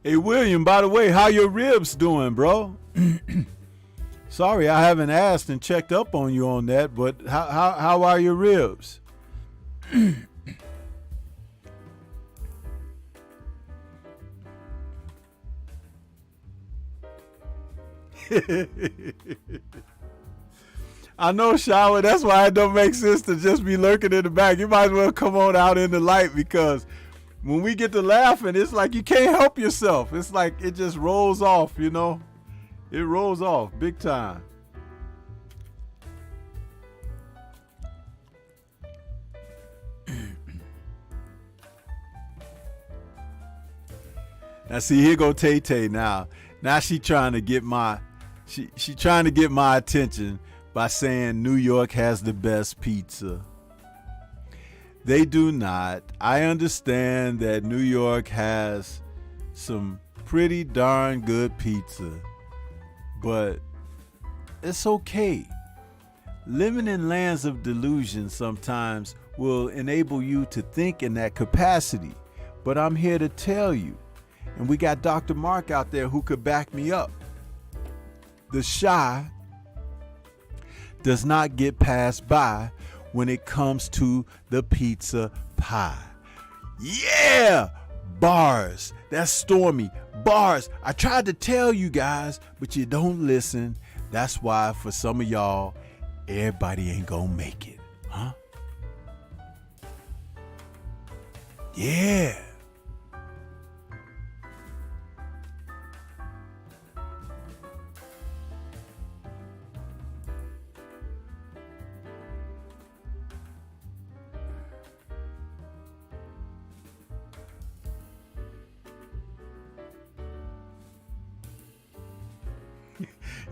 Hey, William, by the way, how your ribs doing, bro? Sorry, I haven't asked and checked up on you on that, but how are your ribs? I know, Shower, that's why it don't make sense to just be lurking in the back. You might as well come on out in the light, because when we get to laughing, it's like you can't help yourself. It's like it just rolls off, you know? It rolls off big time. Now see, here go Tay Tay now. Now she trying to get my she trying to get my attention by saying New York has the best pizza. They do not. I understand that New York has some pretty darn good pizza, but it's okay. Living in lands of delusion sometimes will enable you to think in that capacity, but I'm here to tell you, and we got Dr. Mark out there who could back me up. The Chi does not get passed by when it comes to the pizza pie. Yeah! Bars. That's Stormy. Bars. I tried to tell you guys, but you don't listen. That's why for some of y'all, everybody ain't gonna make it. Huh? Yeah.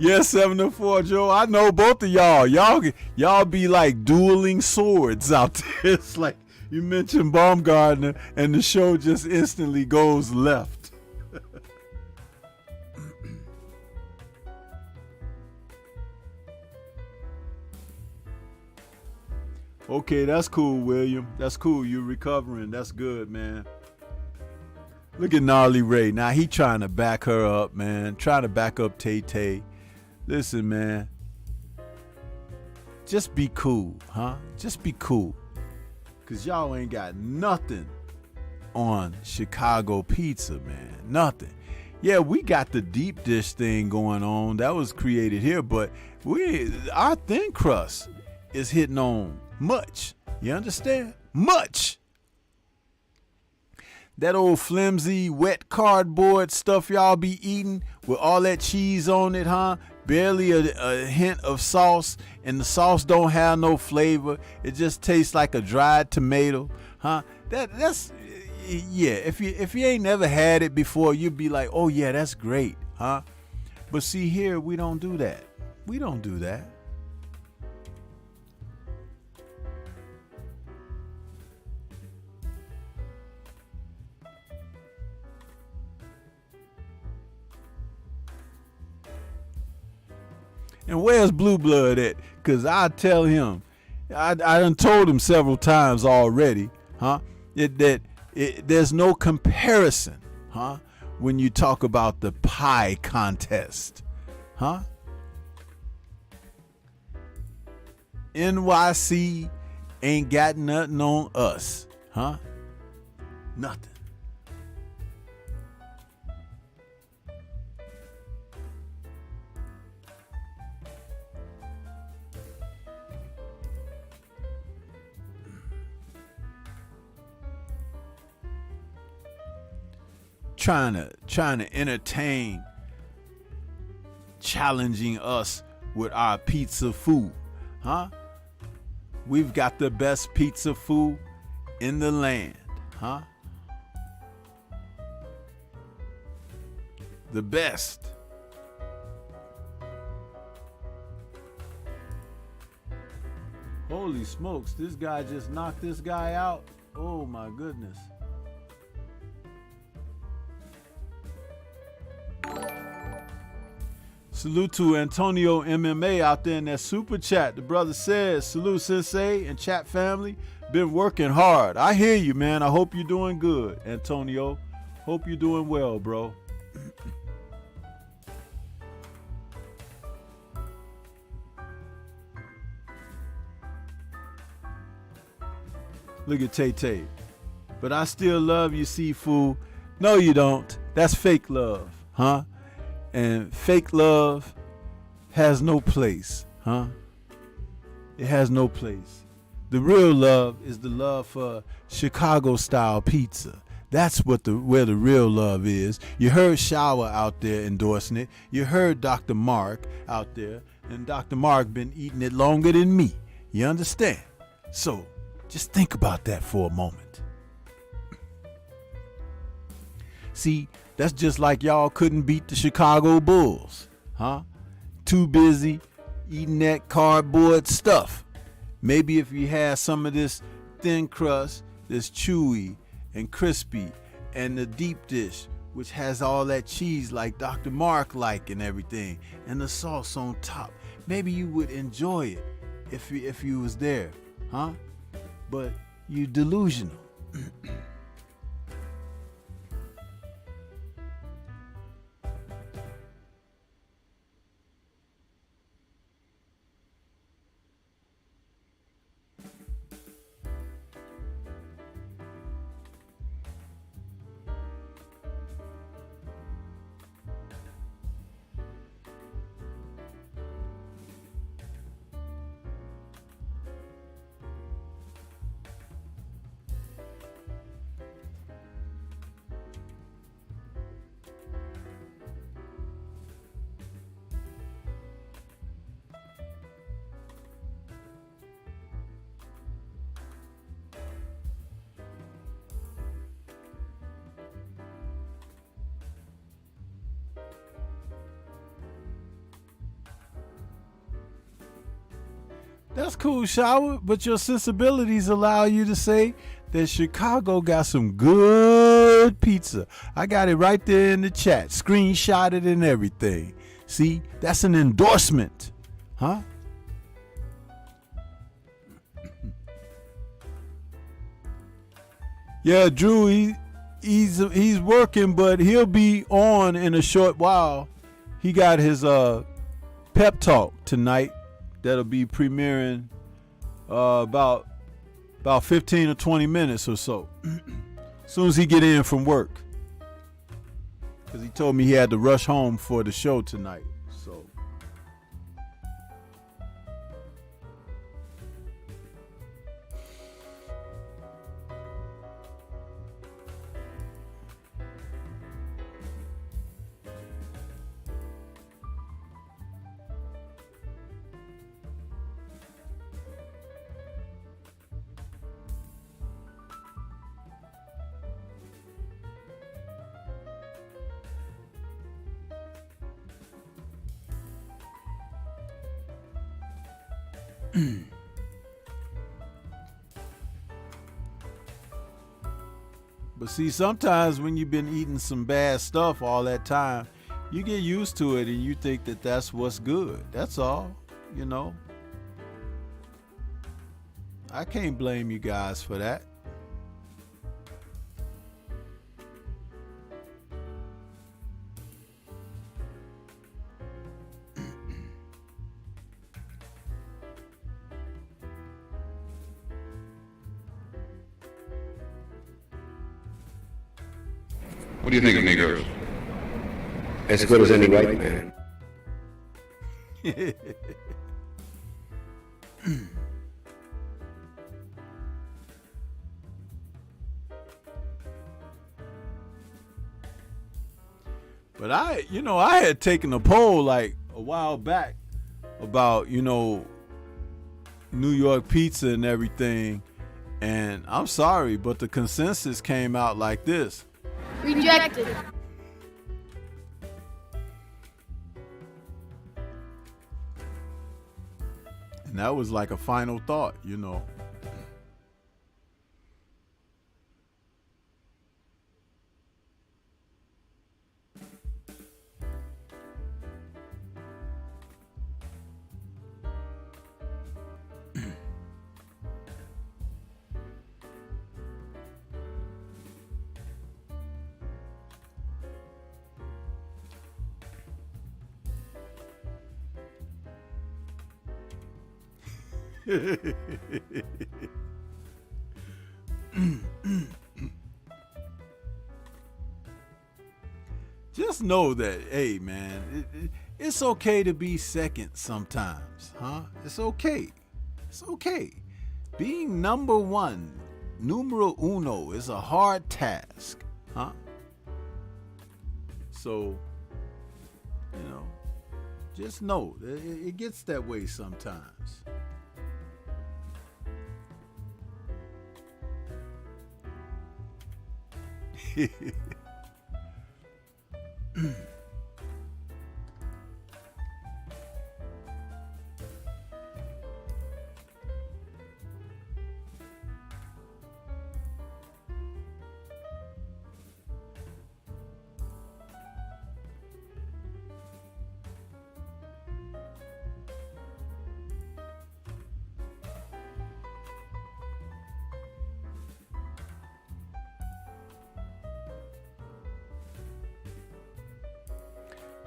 Yeah, 704, Joe. I know both of y'all. Y'all be like dueling swords out there. It's like you mentioned Baumgartner, and the show just instantly goes left. Okay, that's cool, William. That's cool. You're recovering. That's good, man. Look at Gnarly Ray. Now he trying to back her up, man. Trying to back up Tay Tay. Listen, man. Just be cool, huh? Just be cool. Because y'all ain't got nothing on Chicago pizza, man. Nothing. Yeah, we got the deep dish thing going on. That was created here, but our thin crust is hitting on much. You understand? Much. That old flimsy, wet cardboard stuff y'all be eating with all that cheese on it, huh? Barely a hint of sauce, and the sauce don't have no flavor. It just tastes like a dried tomato, huh? That's yeah. If you ain't never had it before, you'd be like, oh yeah, that's great, huh? But see here, we don't do that. We don't do that. And where's Blue Blood at? Because I tell him, I done told him several times already, huh? There's no comparison, huh? When you talk about the pie contest, huh? NYC ain't got nothing on us, huh? Nothing. Trying to entertain, challenging us with our pizza food, huh? We've got the best pizza food in the land, huh? The best. Holy smokes, this guy just knocked this guy out. Oh my goodness. Salute to Antonio MMA out there in that super chat. The brother says, salute Sensei and chat family. Been working hard. I hear you, man. I hope you're doing good, Antonio. Hope you're doing well, bro. Look at Tay Tay. But I still love you, Sifu. No, you don't. That's fake love, huh? And fake love has no place, huh? It has no place. The real love is the love for Chicago-style pizza. That's where the real love is. You heard Shower out there endorsing it. You heard Dr. Mark out there. And Dr. Mark been eating it longer than me. You understand? So just think about that for a moment. See, that's just like y'all couldn't beat the Chicago Bulls, huh? Too busy eating that cardboard stuff. Maybe if you had some of this thin crust that's chewy and crispy, and the deep dish, which has all that cheese like Dr. Mark like and everything, and the sauce on top, maybe you would enjoy it if you was there, huh? But you delusional. That's cool, Shower, but your sensibilities allow you to say that Chicago got some good pizza. I got it right there in the chat, screenshotted and everything. See, that's an endorsement, huh? Yeah, Drew, he's working, but he'll be on in a short while. He got his pep talk tonight that'll be premiering about 15 or 20 minutes or so. As soon as he get in from work, because he told me he had to rush home for the show tonight. So but see, sometimes when you've been eating some bad stuff all that time, you get used to it and you think that that's what's good. That's all, you know. I can't blame you guys for that. What do you think of Negroes? As good as any white man. But I had taken a poll like a while back about, New York pizza and everything. And I'm sorry, but the consensus came out like this. Rejected. And that was like a final thought, Just know that, hey, man, it's okay to be second sometimes, huh? It's okay. It's okay. Being number one, numero uno, is a hard task, huh? So, just know that it gets that way sometimes.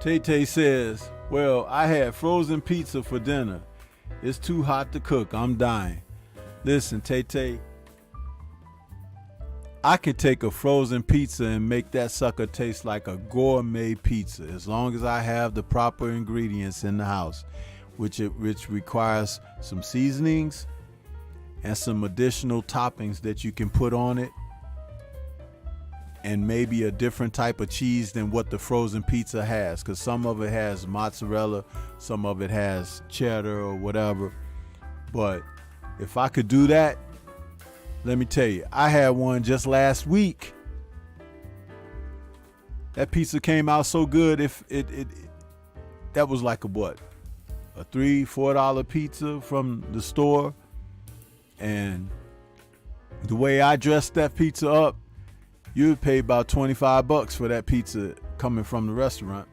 Tay says, well, I had frozen pizza for dinner. It's too hot to cook. I'm dying. Listen, Tay, I could take a frozen pizza and make that sucker taste like a gourmet pizza as long as I have the proper ingredients in the house, which requires some seasonings and some additional toppings that you can put on it, and maybe a different type of cheese than what the frozen pizza has, because some of it has mozzarella, some of it has cheddar or whatever. But if I could do that, let me tell you, I had one just last week. That pizza came out so good, that was like a what? a $3-4 pizza from the store, and the way I dressed that pizza up, you would pay about $25 for that pizza coming from the restaurant.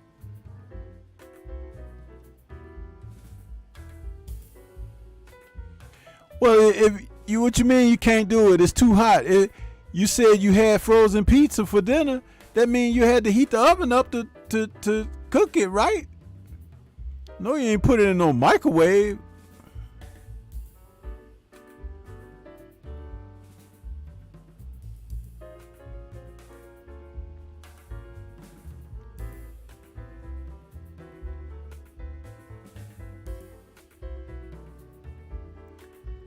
Well, if you, what you mean you can't do it? It's too hot. You said you had frozen pizza for dinner. That means you had to heat the oven up to cook it, right? No, you ain't put it in no microwave.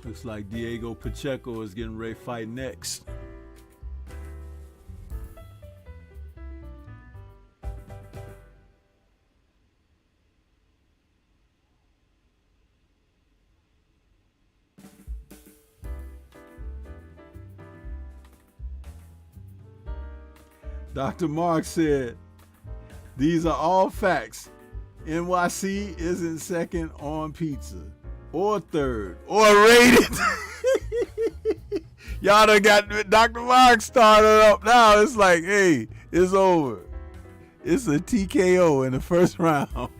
Looks like Diego Pacheco is getting ready to fight next. Dr. Mark said, these are all facts. NYC isn't second on pizza, or third, or rated. Y'all done got Dr. Mark started up now. It's like, hey, it's over. It's a TKO in the first round.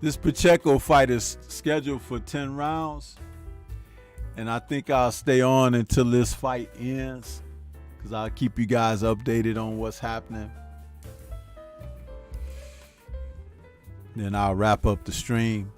This Pacheco fight is scheduled for 10 rounds, and I think I'll stay on until this fight ends, because I'll keep you guys updated on what's happening. Then I'll wrap up the stream.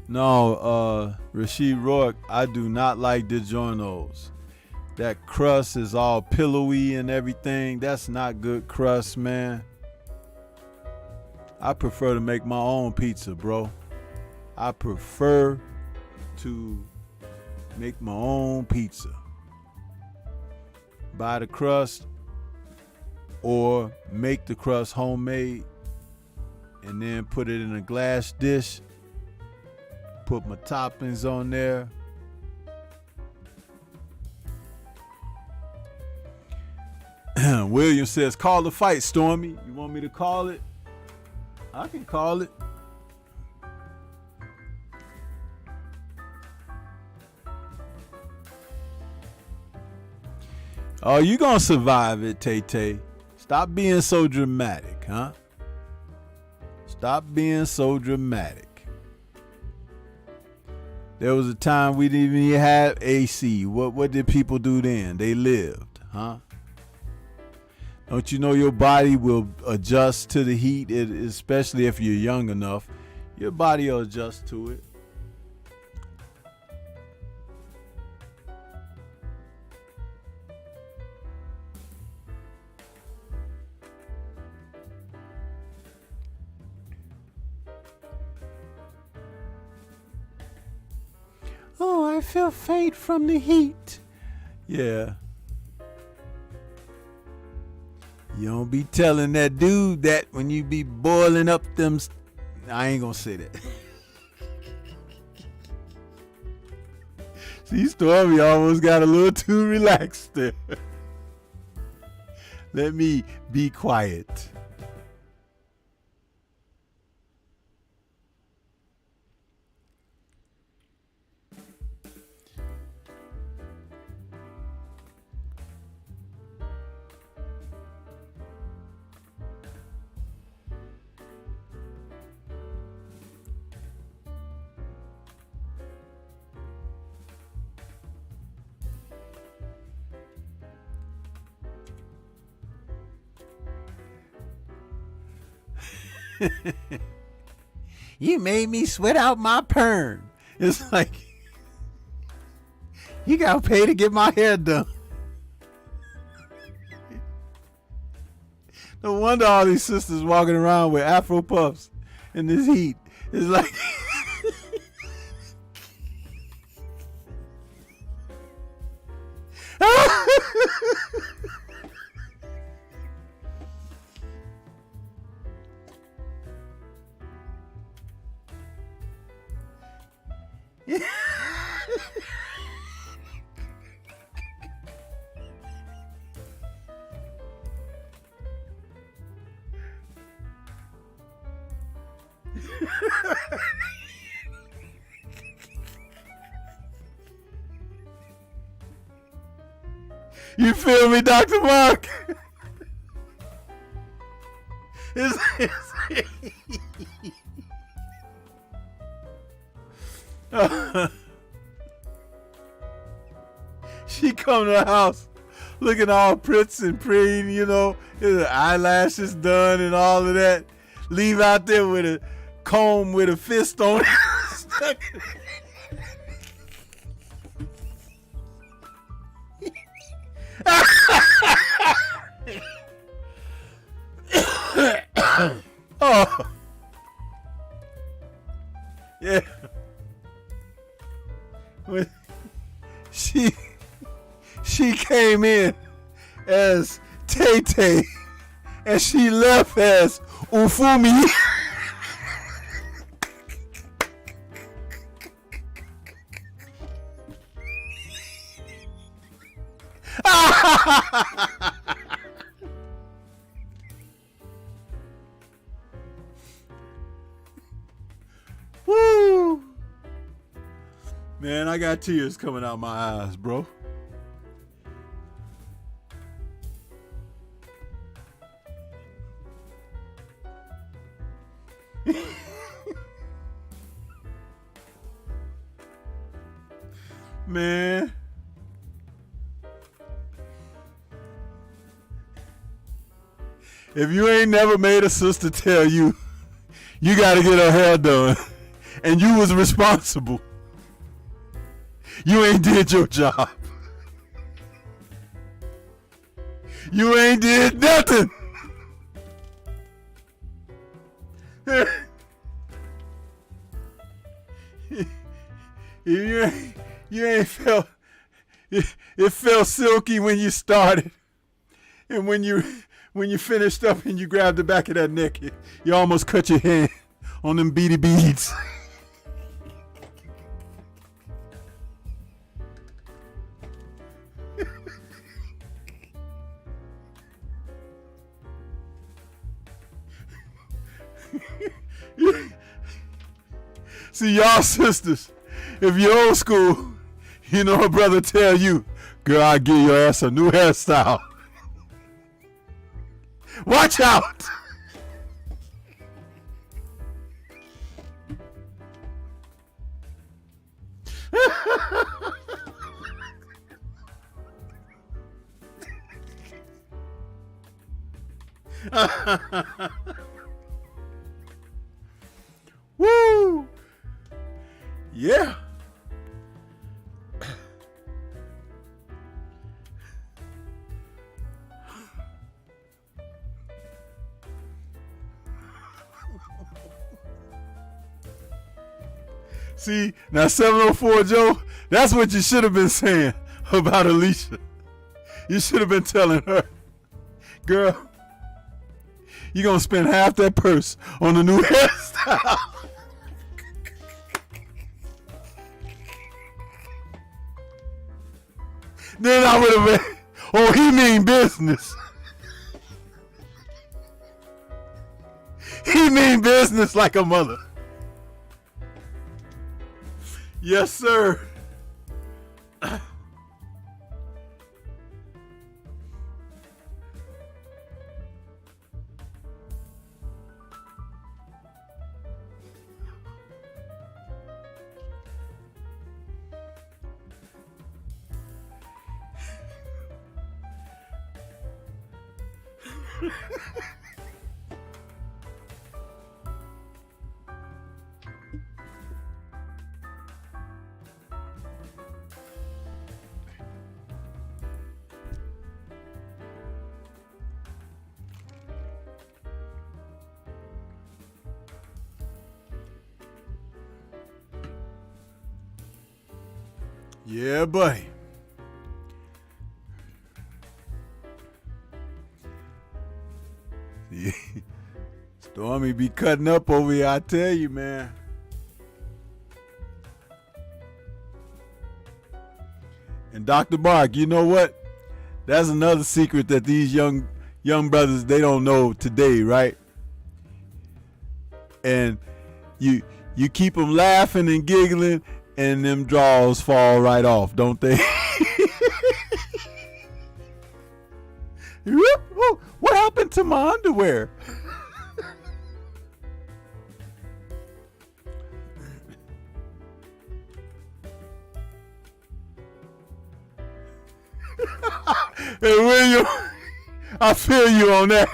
No, Rasheed Rourke, I do not like DiGiorno's. That crust is all pillowy and everything. That's not good crust, man. I prefer to make my own pizza, bro. I prefer to make my own pizza. Buy the crust or make the crust homemade and then put it in a glass dish. Put my toppings on there. William says, call the fight, Stormy. You want me to call it? I can call it. Oh, you gonna survive it, Tay-Tay. Stop being so dramatic, huh? Stop being so dramatic. There was a time we didn't even have AC. What did people do then? They lived, huh? Don't you know your body will adjust to the heat, especially if you're young enough. Your body will adjust to it. Oh, I feel faint from the heat. Yeah. You don't be telling that dude that when you be boiling up them. I ain't gonna say that. See, Stormy almost got a little too relaxed there. Let me be quiet. You made me sweat out my perm. It's like, you gotta pay to get my hair done. No wonder all these sisters walking around with Afro puffs in this heat. It's like you feel me, Dr. Mark? She come to the house looking all pretty and pretty, you know, her eyelashes done and all of that. Leave out there with a comb with a fist on it. Oh. Yeah. When she came in as Tay Tay and she left as Ufumi. Woo! Man, I got tears coming out my eyes, bro. Man. If you ain't never made a sister tell you, you gotta get her hair done, and you was responsible, you ain't did your job. You ain't did nothing. You ain't felt it felt silky when you started, and when you finished up and you grabbed the back of that neck, you almost cut your hand on them beady beads. See, y'all sisters, if you're old school, you know her brother tell you, girl, I'll give your ass a new hairstyle. Watch out! Woo! Yeah. See, now 704 Joe, that's what you should have been saying about Alicia. You should have been telling her, girl, you're going to spend half that purse on the new hairstyle. Then I would have been, oh, he mean business. He mean business like a mother. Yes, sir. Yeah, buddy. Yeah. Stormy be cutting up over here, I tell you, man. And Dr. Mark, you know what? That's another secret that these young brothers, they don't know today, right? And you keep them laughing and giggling, and them draws fall right off, don't they? What happened to my underwear? Hey, William, I feel you on that.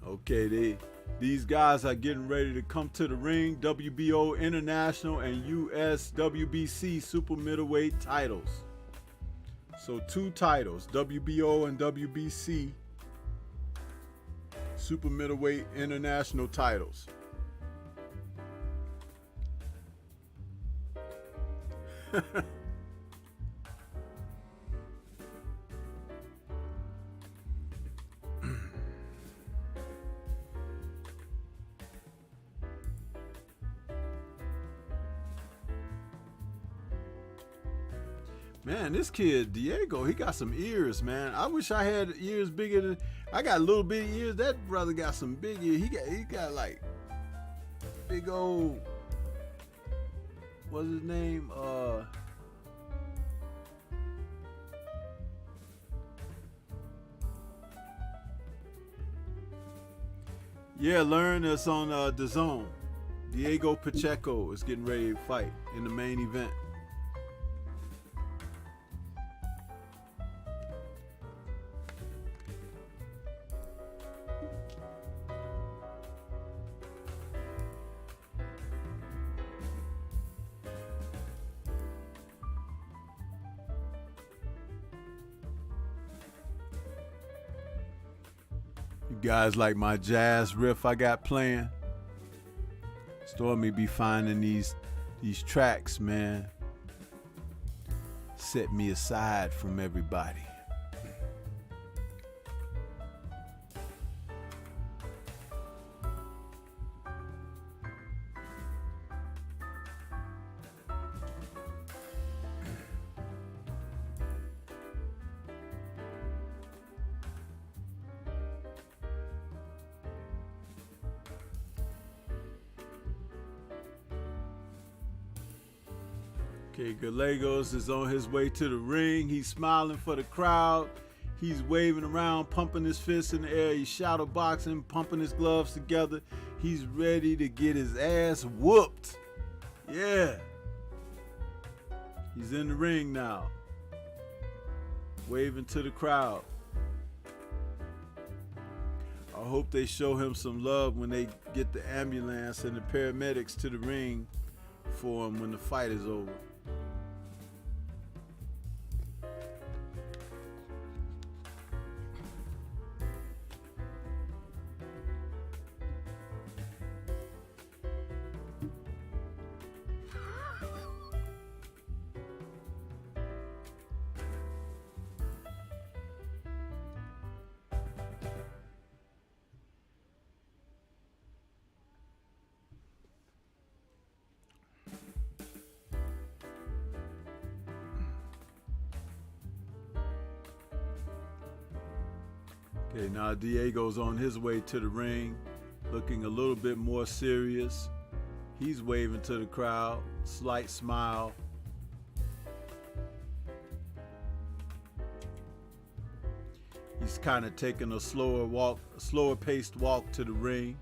Okay, these guys are getting ready to come to the ring. WBO International and US WBC Super Middleweight titles. So 2 titles, WBO and WBC Super Middleweight International titles. Man, this kid, Diego, he got some ears, man. I wish I had ears bigger than... I got little bitty ears. That brother got some big ears. He got like big old... What's his name? Yeah, learn us on the Zone. Diego Pacheco is getting ready to fight in the main event. You guys like my jazz riff I got playing? Stormy be finding these tracks, man. Set me aside from everybody. Okay, Gallegos is on his way to the ring. He's smiling for the crowd. He's waving around, pumping his fists in the air. He's shadow boxing, pumping his gloves together. He's ready to get his ass whooped. Yeah. He's in the ring now, waving to the crowd. I hope they show him some love when they get the ambulance and the paramedics to the ring for him when the fight is over. Okay, now Diego's on his way to the ring, looking a little bit more serious. He's waving to the crowd, slight smile. He's kind of taking a slower paced walk to the ring.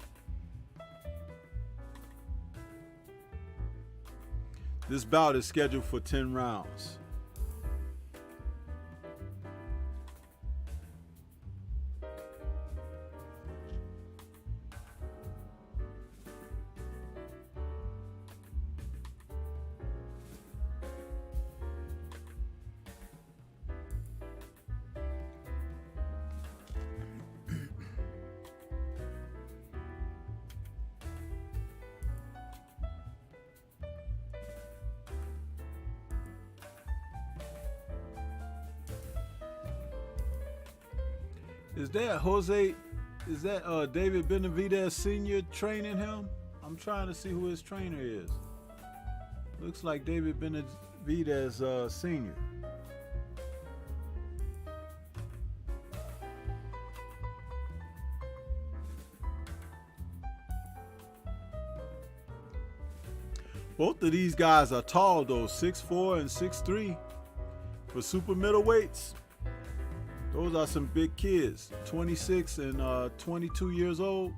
This bout is scheduled for 10 rounds. Is that Jose? Is that David Benavidez Sr. training him? I'm trying to see who his trainer is. Looks like David Benavidez Sr. Both of these guys are tall though, 6'4" and 6'3". For super middleweights, those are some big kids, 26 and 22 years old.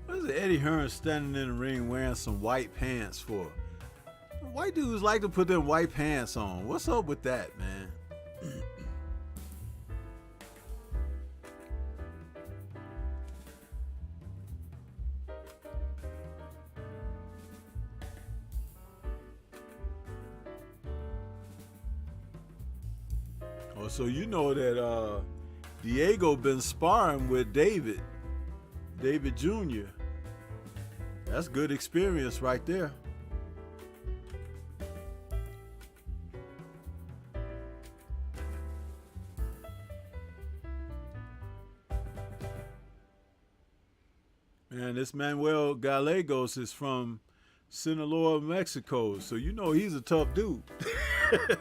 What is Eddie Hearn standing in the ring wearing some white pants for? White dudes like to put them white pants on. What's up with that, man? Oh, so you know that Diego been sparring with David Jr. That's good experience right there. Man, this Manuel Gallegos is from Sinaloa, Mexico, so you know he's a tough dude. A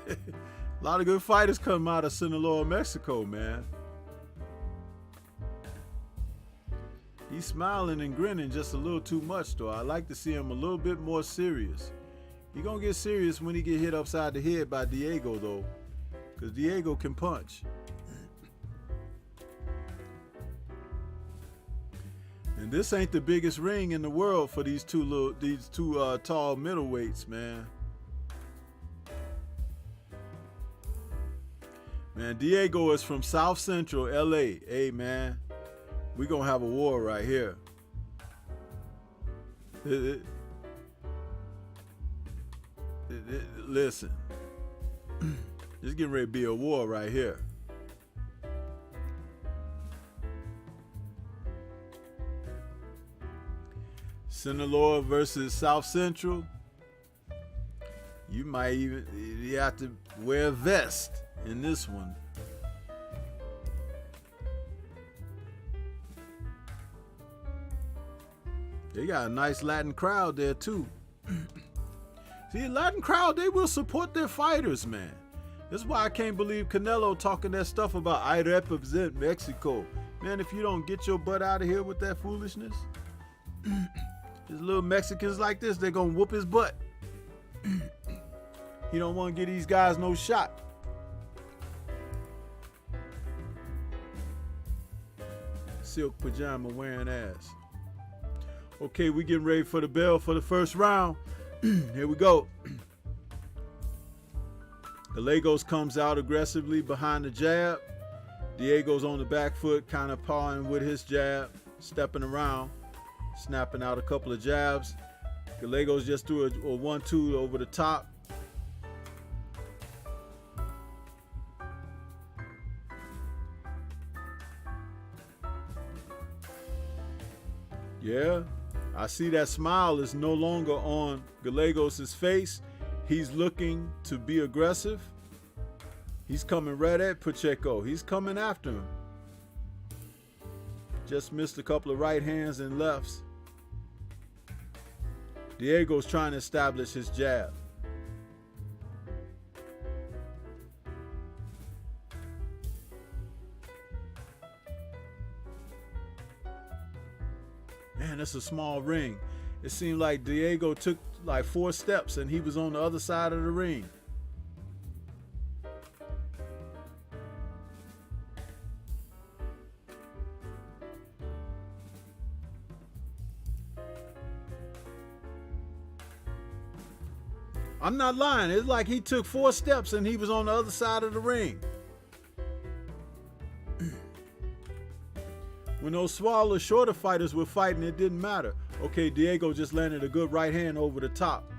lot of good fighters come out of Sinaloa, Mexico, man. He's smiling and grinning just a little too much, though. I like to see him a little bit more serious. He gonna get serious when he get hit upside the head by Diego, though, because Diego can punch. And this ain't the biggest ring in the world for these two tall middleweights, man. Man, Diego is from South Central LA. Hey, man, we gonna have a war right here. Listen, it's getting ready to be a war right here. Sinaloa versus South Central. You might even have to wear a vest in this one. They got a nice Latin crowd there too. See, Latin crowd, they will support their fighters, man. This is why I can't believe Canelo talking that stuff about I represent Mexico. Man, if you don't get your butt out of here with that foolishness, these little Mexicans like this, they're gonna whoop his butt. He don't want to give these guys no shot. Silk pajama wearing ass. Okay, we getting ready for the bell for the first round. Here we go. Gallegos comes out aggressively behind the jab. Diego's on the back foot, kind of pawing with his jab, stepping around, snapping out a couple of jabs. Gallegos just threw a 1-2 over the top. Yeah, I see that smile is no longer on Gallegos' face. He's looking to be aggressive. He's coming right at Pacheco. He's coming after him. Just missed a couple of right hands and lefts. Diego's trying to establish his jab. Man, that's a small ring. It seemed like Diego took like 4 steps and he was on the other side of the ring. I'm not lying. It's like he took 4 steps and he was on the other side of the ring. When those smaller, shorter fighters were fighting, it didn't matter. Okay, Diego just landed a good right hand over the top.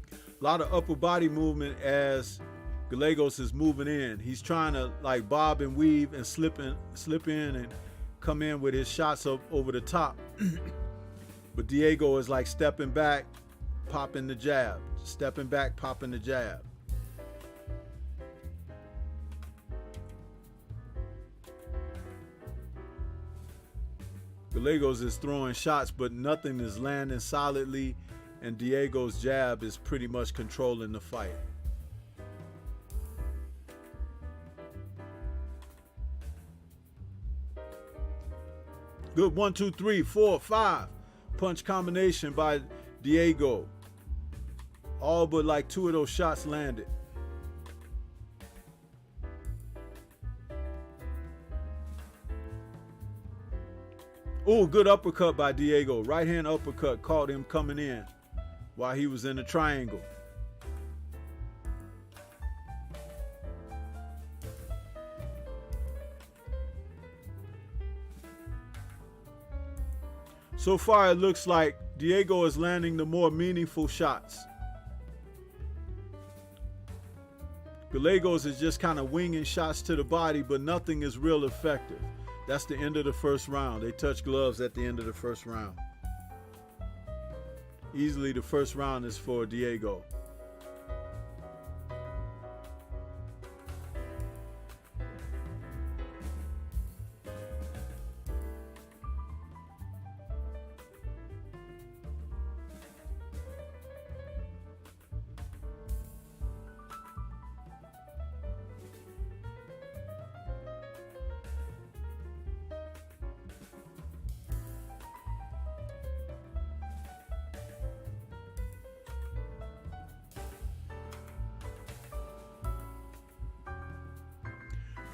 A lot of upper body movement as Gallegos is moving in. He's trying to like bob and weave and slip in and come in with his shots up over the top. But Diego is like stepping back, popping the jab. Stepping back, popping the jab. Gallegos is throwing shots, but nothing is landing solidly, and Diego's jab is pretty much controlling the fight. Good 1, 2, 3, 4, 5 punch combination by Diego. All but like 2 of those shots landed. Oh, good uppercut by Diego. Right hand uppercut caught him coming in while he was in the triangle. So far, it looks like Diego is landing the more meaningful shots. Gallegos is just kind of winging shots to the body, but nothing is real effective. That's the end of the first round. They touch gloves at the end of the first round. Easily the first round is for Diego.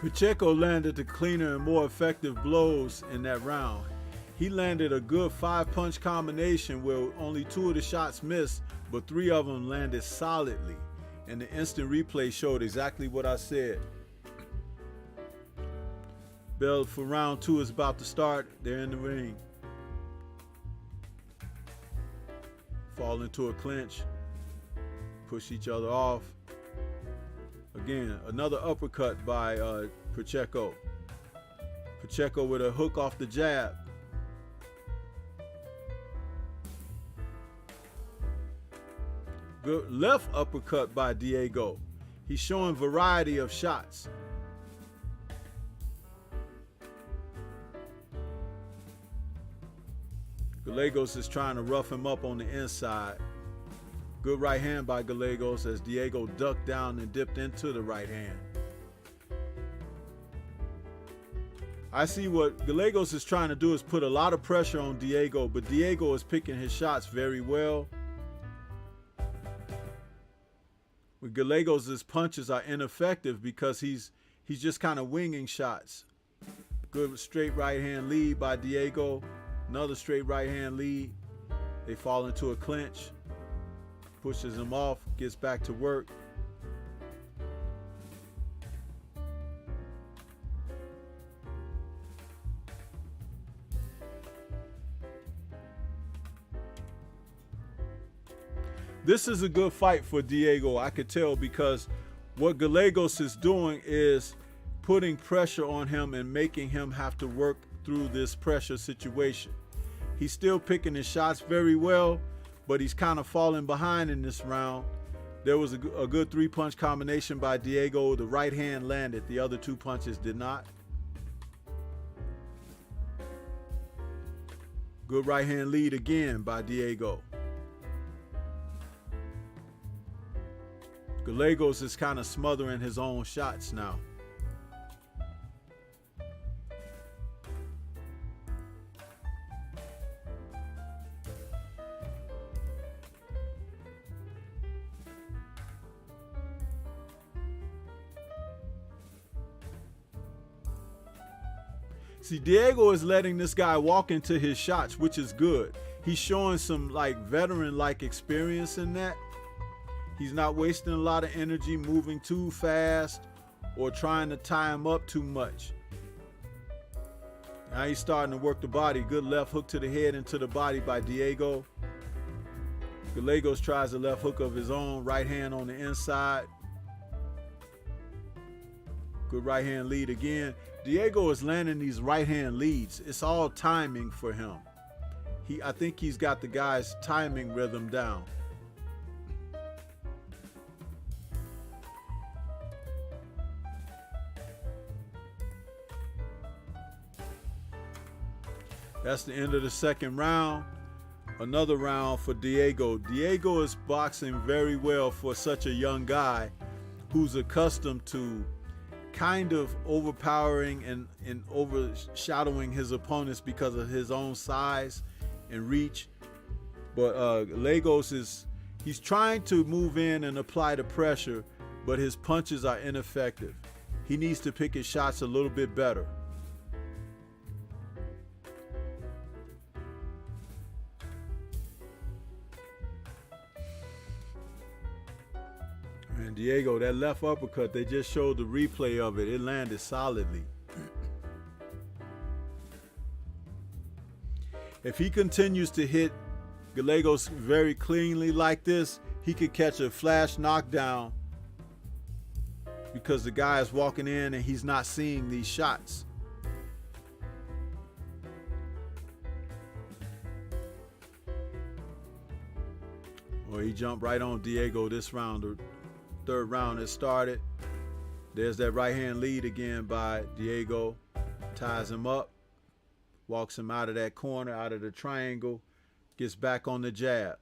Pacheco landed the cleaner and more effective blows in that round. He landed a good 5-punch combination where only 2 of the shots missed, but 3 of them landed solidly. And the instant replay showed exactly what I said. Bell for round 2 is about to start. They're in the ring. Fall into a clinch. Push each other off. Again, another uppercut by Pacheco. Pacheco with a hook off the jab. Good left uppercut by Diego. He's showing variety of shots. Gallegos is trying to rough him up on the inside. Good right hand by Gallegos as Diego ducked down and dipped into the right hand. I see what Gallegos is trying to do is put a lot of pressure on Diego, but Diego is picking his shots very well. With Gallegos, his punches are ineffective because he's just kind of winging shots. Good straight right hand lead by Diego. Another straight right hand lead. They fall into a clinch. Pushes him off, gets back to work. This is a good fight for Diego, I could tell, because what Gallegos is doing is putting pressure on him and making him have to work through this pressure situation. He's still picking his shots very well, but he's kind of falling behind in this round. There was a good 3-punch combination by Diego. The right hand landed. The other 2 punches did not. Good right hand lead again by Diego. Gallegos is kind of smothering his own shots now. See, Diego is letting this guy walk into his shots, which is good. He's showing some like veteran-like experience in that. He's not wasting a lot of energy moving too fast or trying to tie him up too much. Now he's starting to work the body. Good left hook to the head and to the body by Diego. Gallegos tries a left hook of his own, right hand on the inside. Good right hand lead again. Diego is landing these right hand leads. It's all timing for him. I think he's got the guy's timing rhythm down. That's the end of the second round. Another round for Diego. Diego is boxing very well for such a young guy who's accustomed to kind of overpowering and overshadowing his opponents because of his own size and reach. But Lagos he's trying to move in and apply the pressure, but his punches are ineffective. He needs to pick his shots a little bit better. And Diego, that left uppercut, they just showed the replay of it. It landed solidly. If he continues to hit Gallegos very cleanly like this, he could catch a flash knockdown because the guy is walking in and he's not seeing these shots. Well, he jumped right on Diego this round. The third round has started. There's that right hand lead again by Diego. Ties him up. Walks him out of that corner, out of the triangle. Gets back on the jab.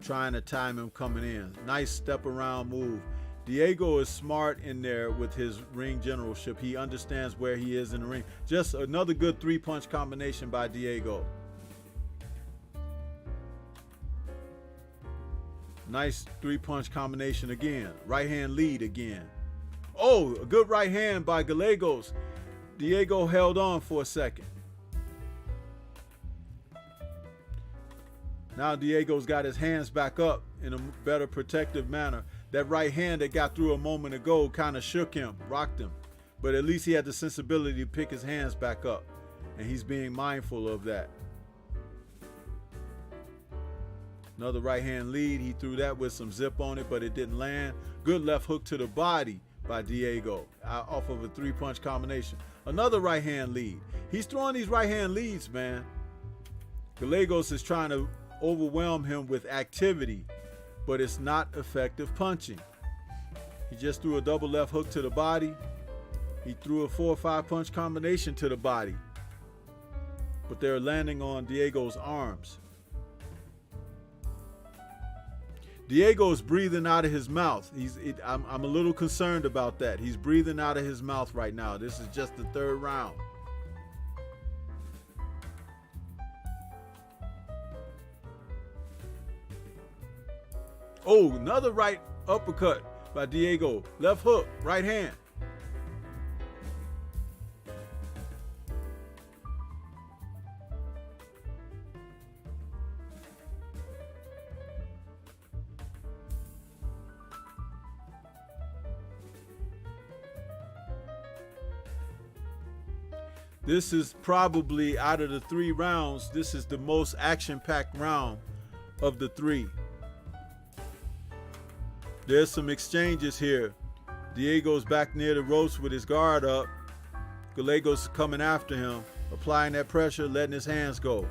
Trying to time him coming in. Nice step around move. Diego is smart in there with his ring generalship. He understands where he is in the ring. Just another good three-punch combination by Diego. Nice three-punch combination again. Right hand lead again. Oh, a good right hand by Gallegos. Diego held on for a second. Now Diego's got his hands back up in a better protective manner. That right hand that got through a moment ago kind of shook him, rocked him. But at least he had the sensibility to pick his hands back up. And he's being mindful of that. Another right hand lead. He threw that with some zip on it, but it didn't land. Good left hook to the body by Diego off of a three-punch combination. Another right hand lead. He's throwing these right hand leads, man. Gallegos is trying to overwhelm him with activity, but it's not effective punching. He just threw a double left hook to the body. He threw a 4 or 5 punch combination to the body, but they're landing on Diego's arms. Diego's breathing out of his mouth. I'm a little concerned about that. He's breathing out of his mouth right now. This is just the third round. Oh, another right uppercut by Diego. Left hook, right hand. This is probably, out of the 3 rounds, this is the most action-packed round of the 3. There's some exchanges here. Diego's back near the ropes with his guard up. Gallegos coming after him, applying that pressure, letting his hands go.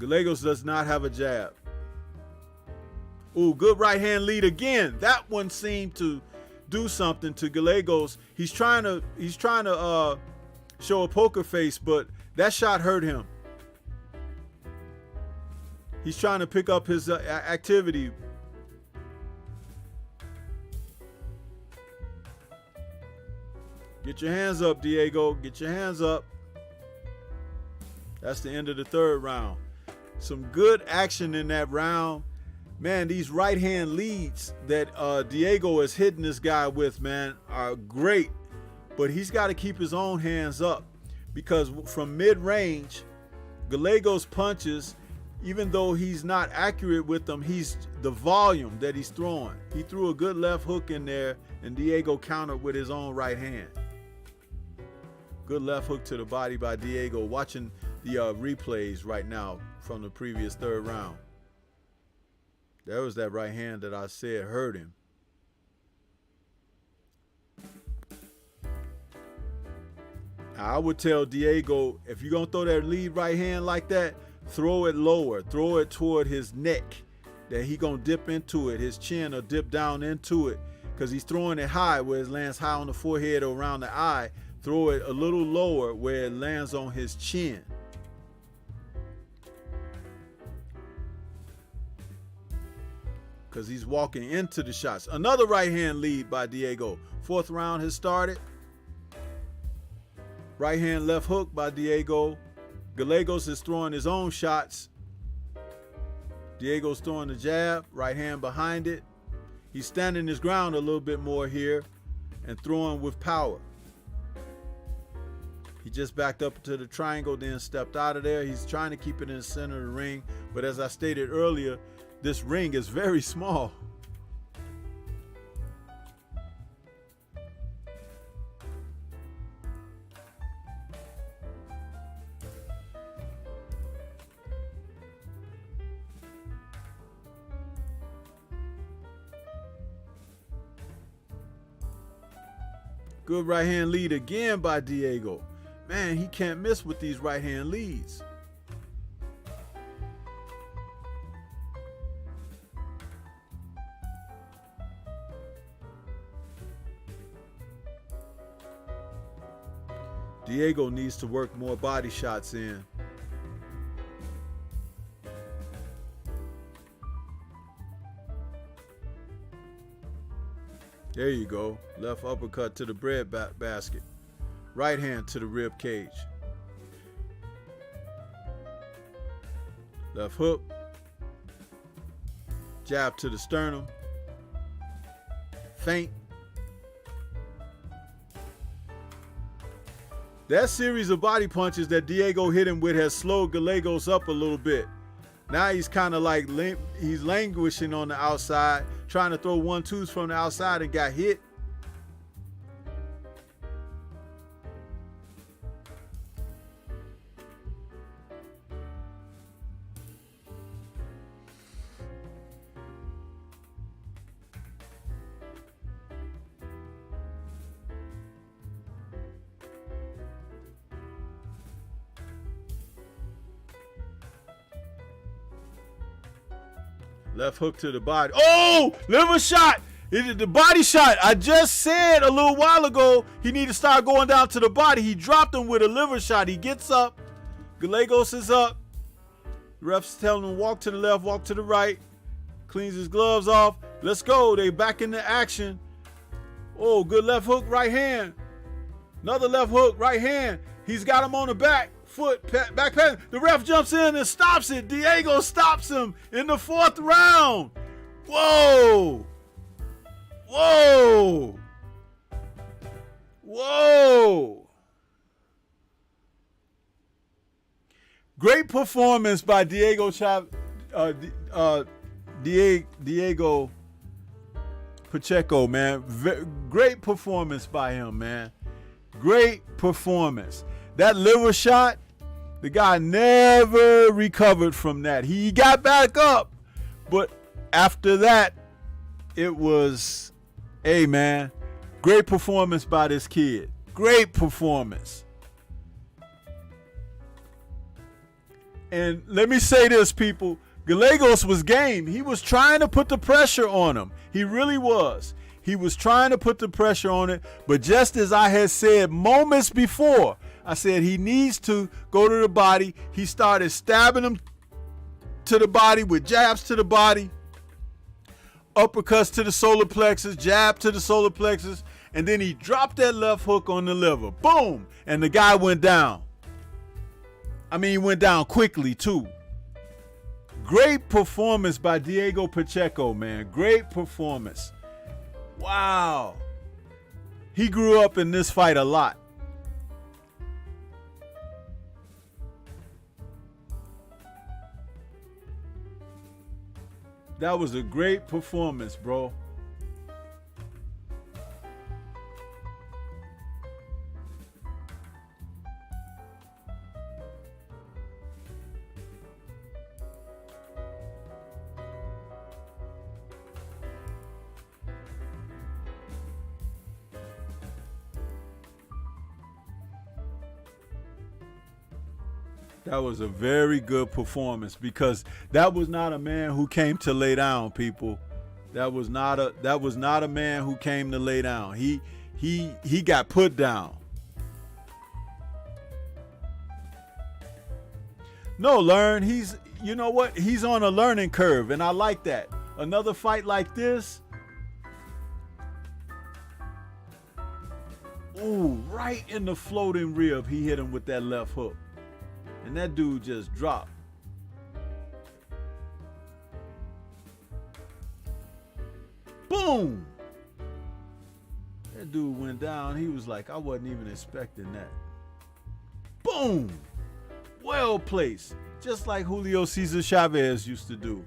Gallegos does not have a jab. Ooh, good right hand lead again. That one seemed to do something to Gallegos. He's trying to show a poker face, but that shot hurt him. He's trying to pick up his activity. Get your hands up, Diego. Get your hands up. That's the end of the third round. Some good action in that round. Man, these right hand leads that Diego is hitting this guy with, man, are great. but he's got to keep his own hands up, because from mid-range, Gallegos punches, even though he's not accurate with them, he's the volume that he's throwing. He threw a good left hook in there, and Diego countered with his own right hand. Good left hook to the body by Diego. Watching the replays right now from the previous third round. There was that right hand that I said hurt him. I would tell Diego, if you're going to throw that lead right hand like that, throw it lower. Throw it toward his neck, that he going to dip into it. His chin will dip down into it, because he's throwing it high where it lands high on the forehead or around the eye. Throw it a little lower where it lands on his chin. Because he's walking into the shots. Another right hand lead by Diego. Fourth round has started. Right hand left hook by Diego. Gallegos is throwing his own shots. Diego's throwing the jab, right hand behind it. He's standing his ground a little bit more here and throwing with power. He just backed up to the triangle, then stepped out of there. He's trying to keep it in the center of the ring. But as I stated earlier, this ring is very small. Good right hand lead again by Diego. Man, he can't miss with these right hand leads. Diego needs to work more body shots in. There you go. Left uppercut to the bread basket. Right hand to the rib cage. Left hook. Jab to the sternum. Feint. That series of body punches that Diego hit him with has slowed Gallegos up a little bit. Now he's kind of like he's languishing on the outside, trying to throw 1-2s from the outside, and got hit. Left hook to the body. Oh, liver shot. The body shot. I just said a little while ago he need to start going down to the body. He dropped him with a liver shot. He gets up. Gallegos is up. The ref's telling him walk to the left, walk to the right. Cleans his gloves off. Let's go. They back into action. Oh, good left hook, right hand. Another left hook, right hand. He's got him on the back. Foot, back pass. The ref jumps in and stops it. Diego stops him in the fourth round. Whoa. Whoa. Whoa. Great performance by Diego Diego Pacheco, man. Great performance by him, man. Great performance. That liver shot, the guy never recovered from that. He got back up, but after that, it was, hey man, great performance by this kid. Great performance. And let me say this, people. Gallegos was game. He was trying to put the pressure on him. He really was. He was trying to put the pressure on it, but just as I had said moments before, I said he needs to go to the body. He started stabbing him to the body with jabs to the body, uppercuts to the solar plexus, jab to the solar plexus, and then he dropped that left hook on the liver. Boom! And the guy went down. I mean, he went down quickly, too. Great performance by Diego Pacheco, man. Great performance. Wow. He grew up in this fight a lot. That was a great performance, bro. That was a very good performance because that was not a man who came to lay down, people. That was not a man who came to lay down. He got put down. No, learn. You know what? He's on a learning curve, and I like that. Another fight like this. Ooh, right in the floating rib, he hit him with that left hook. And that dude just dropped. Boom! That dude went down. He was like, I wasn't even expecting that. Boom! Well placed. Just like Julio Cesar Chavez used to do.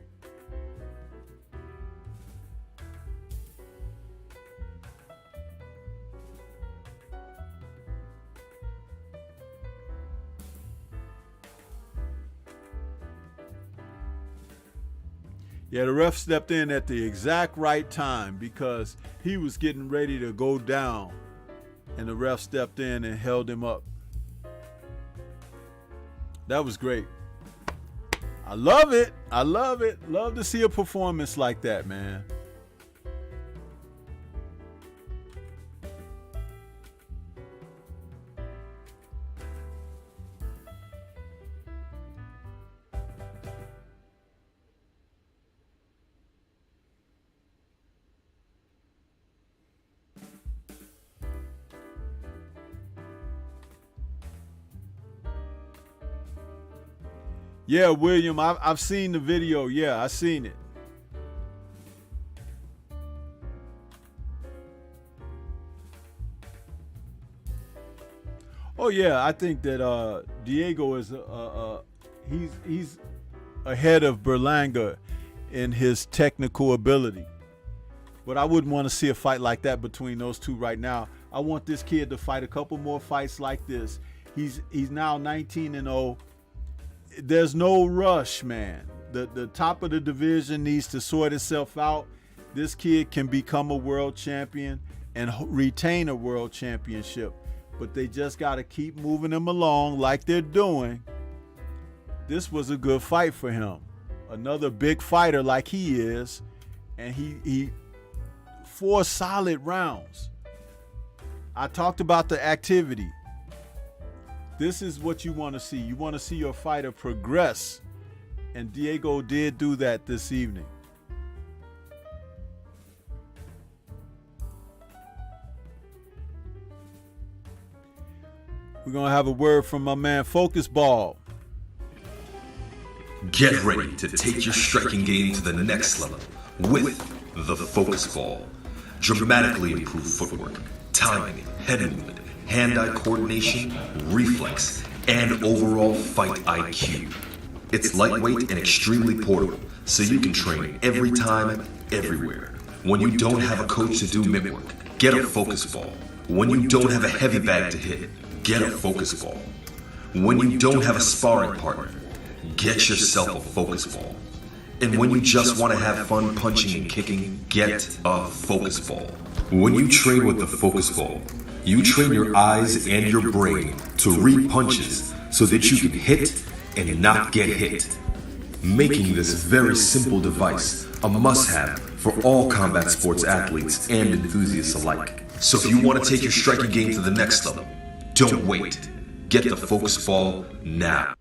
Yeah, the ref stepped in at the exact right time because he was getting ready to go down, and the ref stepped in and held him up. That was great. I love it. I love it. Love to see a performance like that, man. Yeah, William, I've seen the video. Yeah, I've seen it. Oh yeah, I think that Diego is he's ahead of Berlanga in his technical ability. But I wouldn't want to see a fight like that between those two right now. I want this kid to fight a couple more fights like this. He's now 19-0. There's no rush, man. The top of the division needs to sort itself out. This kid can become a world champion and retain a world championship, but they just got to keep moving him along like they're doing. This was a good fight for him. Another big fighter like he is, and he 4 solid rounds. I talked about the activity. This is what you want to see. You want to see your fighter progress. And Diego did do that this evening. We're going to have a word from my man Focus Ball. Get ready to take your striking game to the next level with the Focus Ball. Dramatically improved footwork, timing, head movement, hand-eye coordination, reflex, and overall fight IQ. It's lightweight and extremely portable, so you can train every time, everywhere. When you don't have a coach to do mitt work, get a Focus Ball. When you don't have a heavy bag to hit, get a Focus Ball. When you don't have a sparring partner, get yourself a Focus Ball. And when you just want to have fun punching and kicking, get a Focus Ball. When you train with the Focus Ball, you train your eyes and your brain to read punches so that you can hit and not get hit, making this very simple device a must-have for all combat sports athletes and enthusiasts alike. So if you want to take your striking game to the next level, don't wait. Get the Focus Ball now.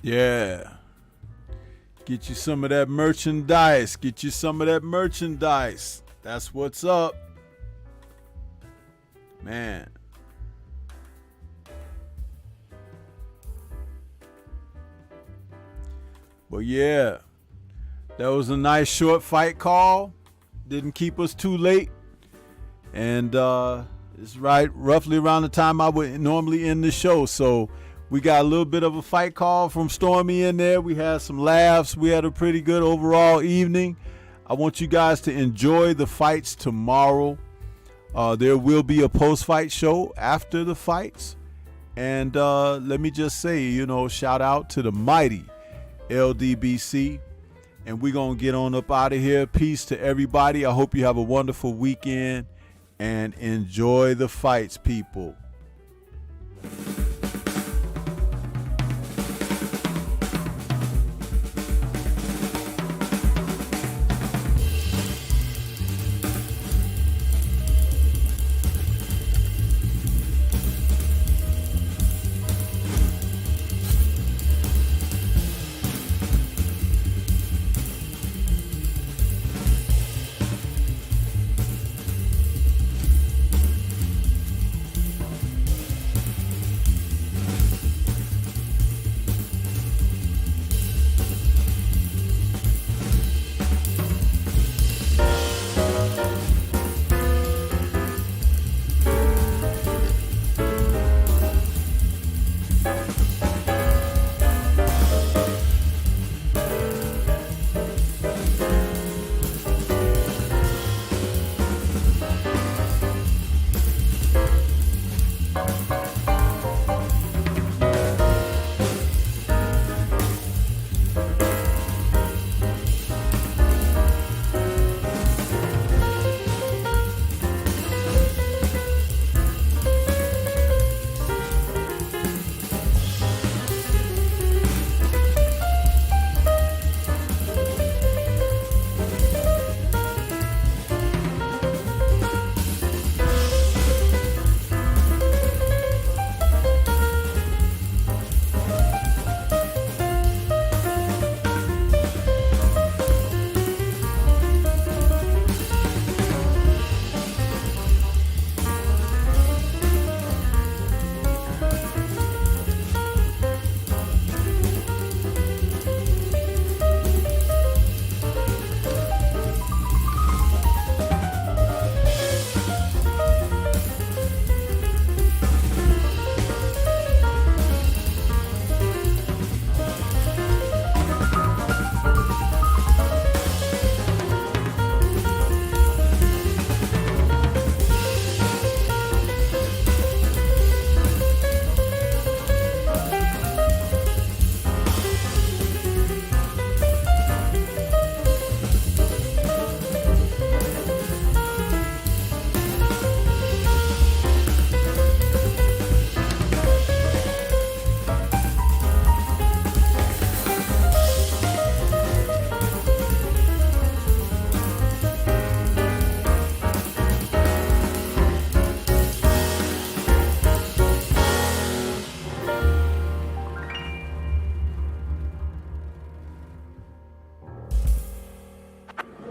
Yeah. Get you some of that merchandise. Get you some of that merchandise. That's what's up. Man. But yeah, that was a nice short fight call. Didn't keep us too late. And it's right roughly around the time I would normally end the show. So we got a little bit of a fight call from Stormy in there. We had some laughs. We had a pretty good overall evening. I want you guys to enjoy the fights tomorrow. There will be a post-fight show after the fights. And let me just say, shout out to the mighty LDBC. And we're going to get on up out of here. Peace to everybody. I hope you have a wonderful weekend. And enjoy the fights, people.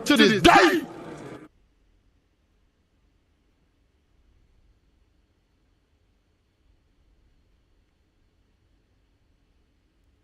To this day.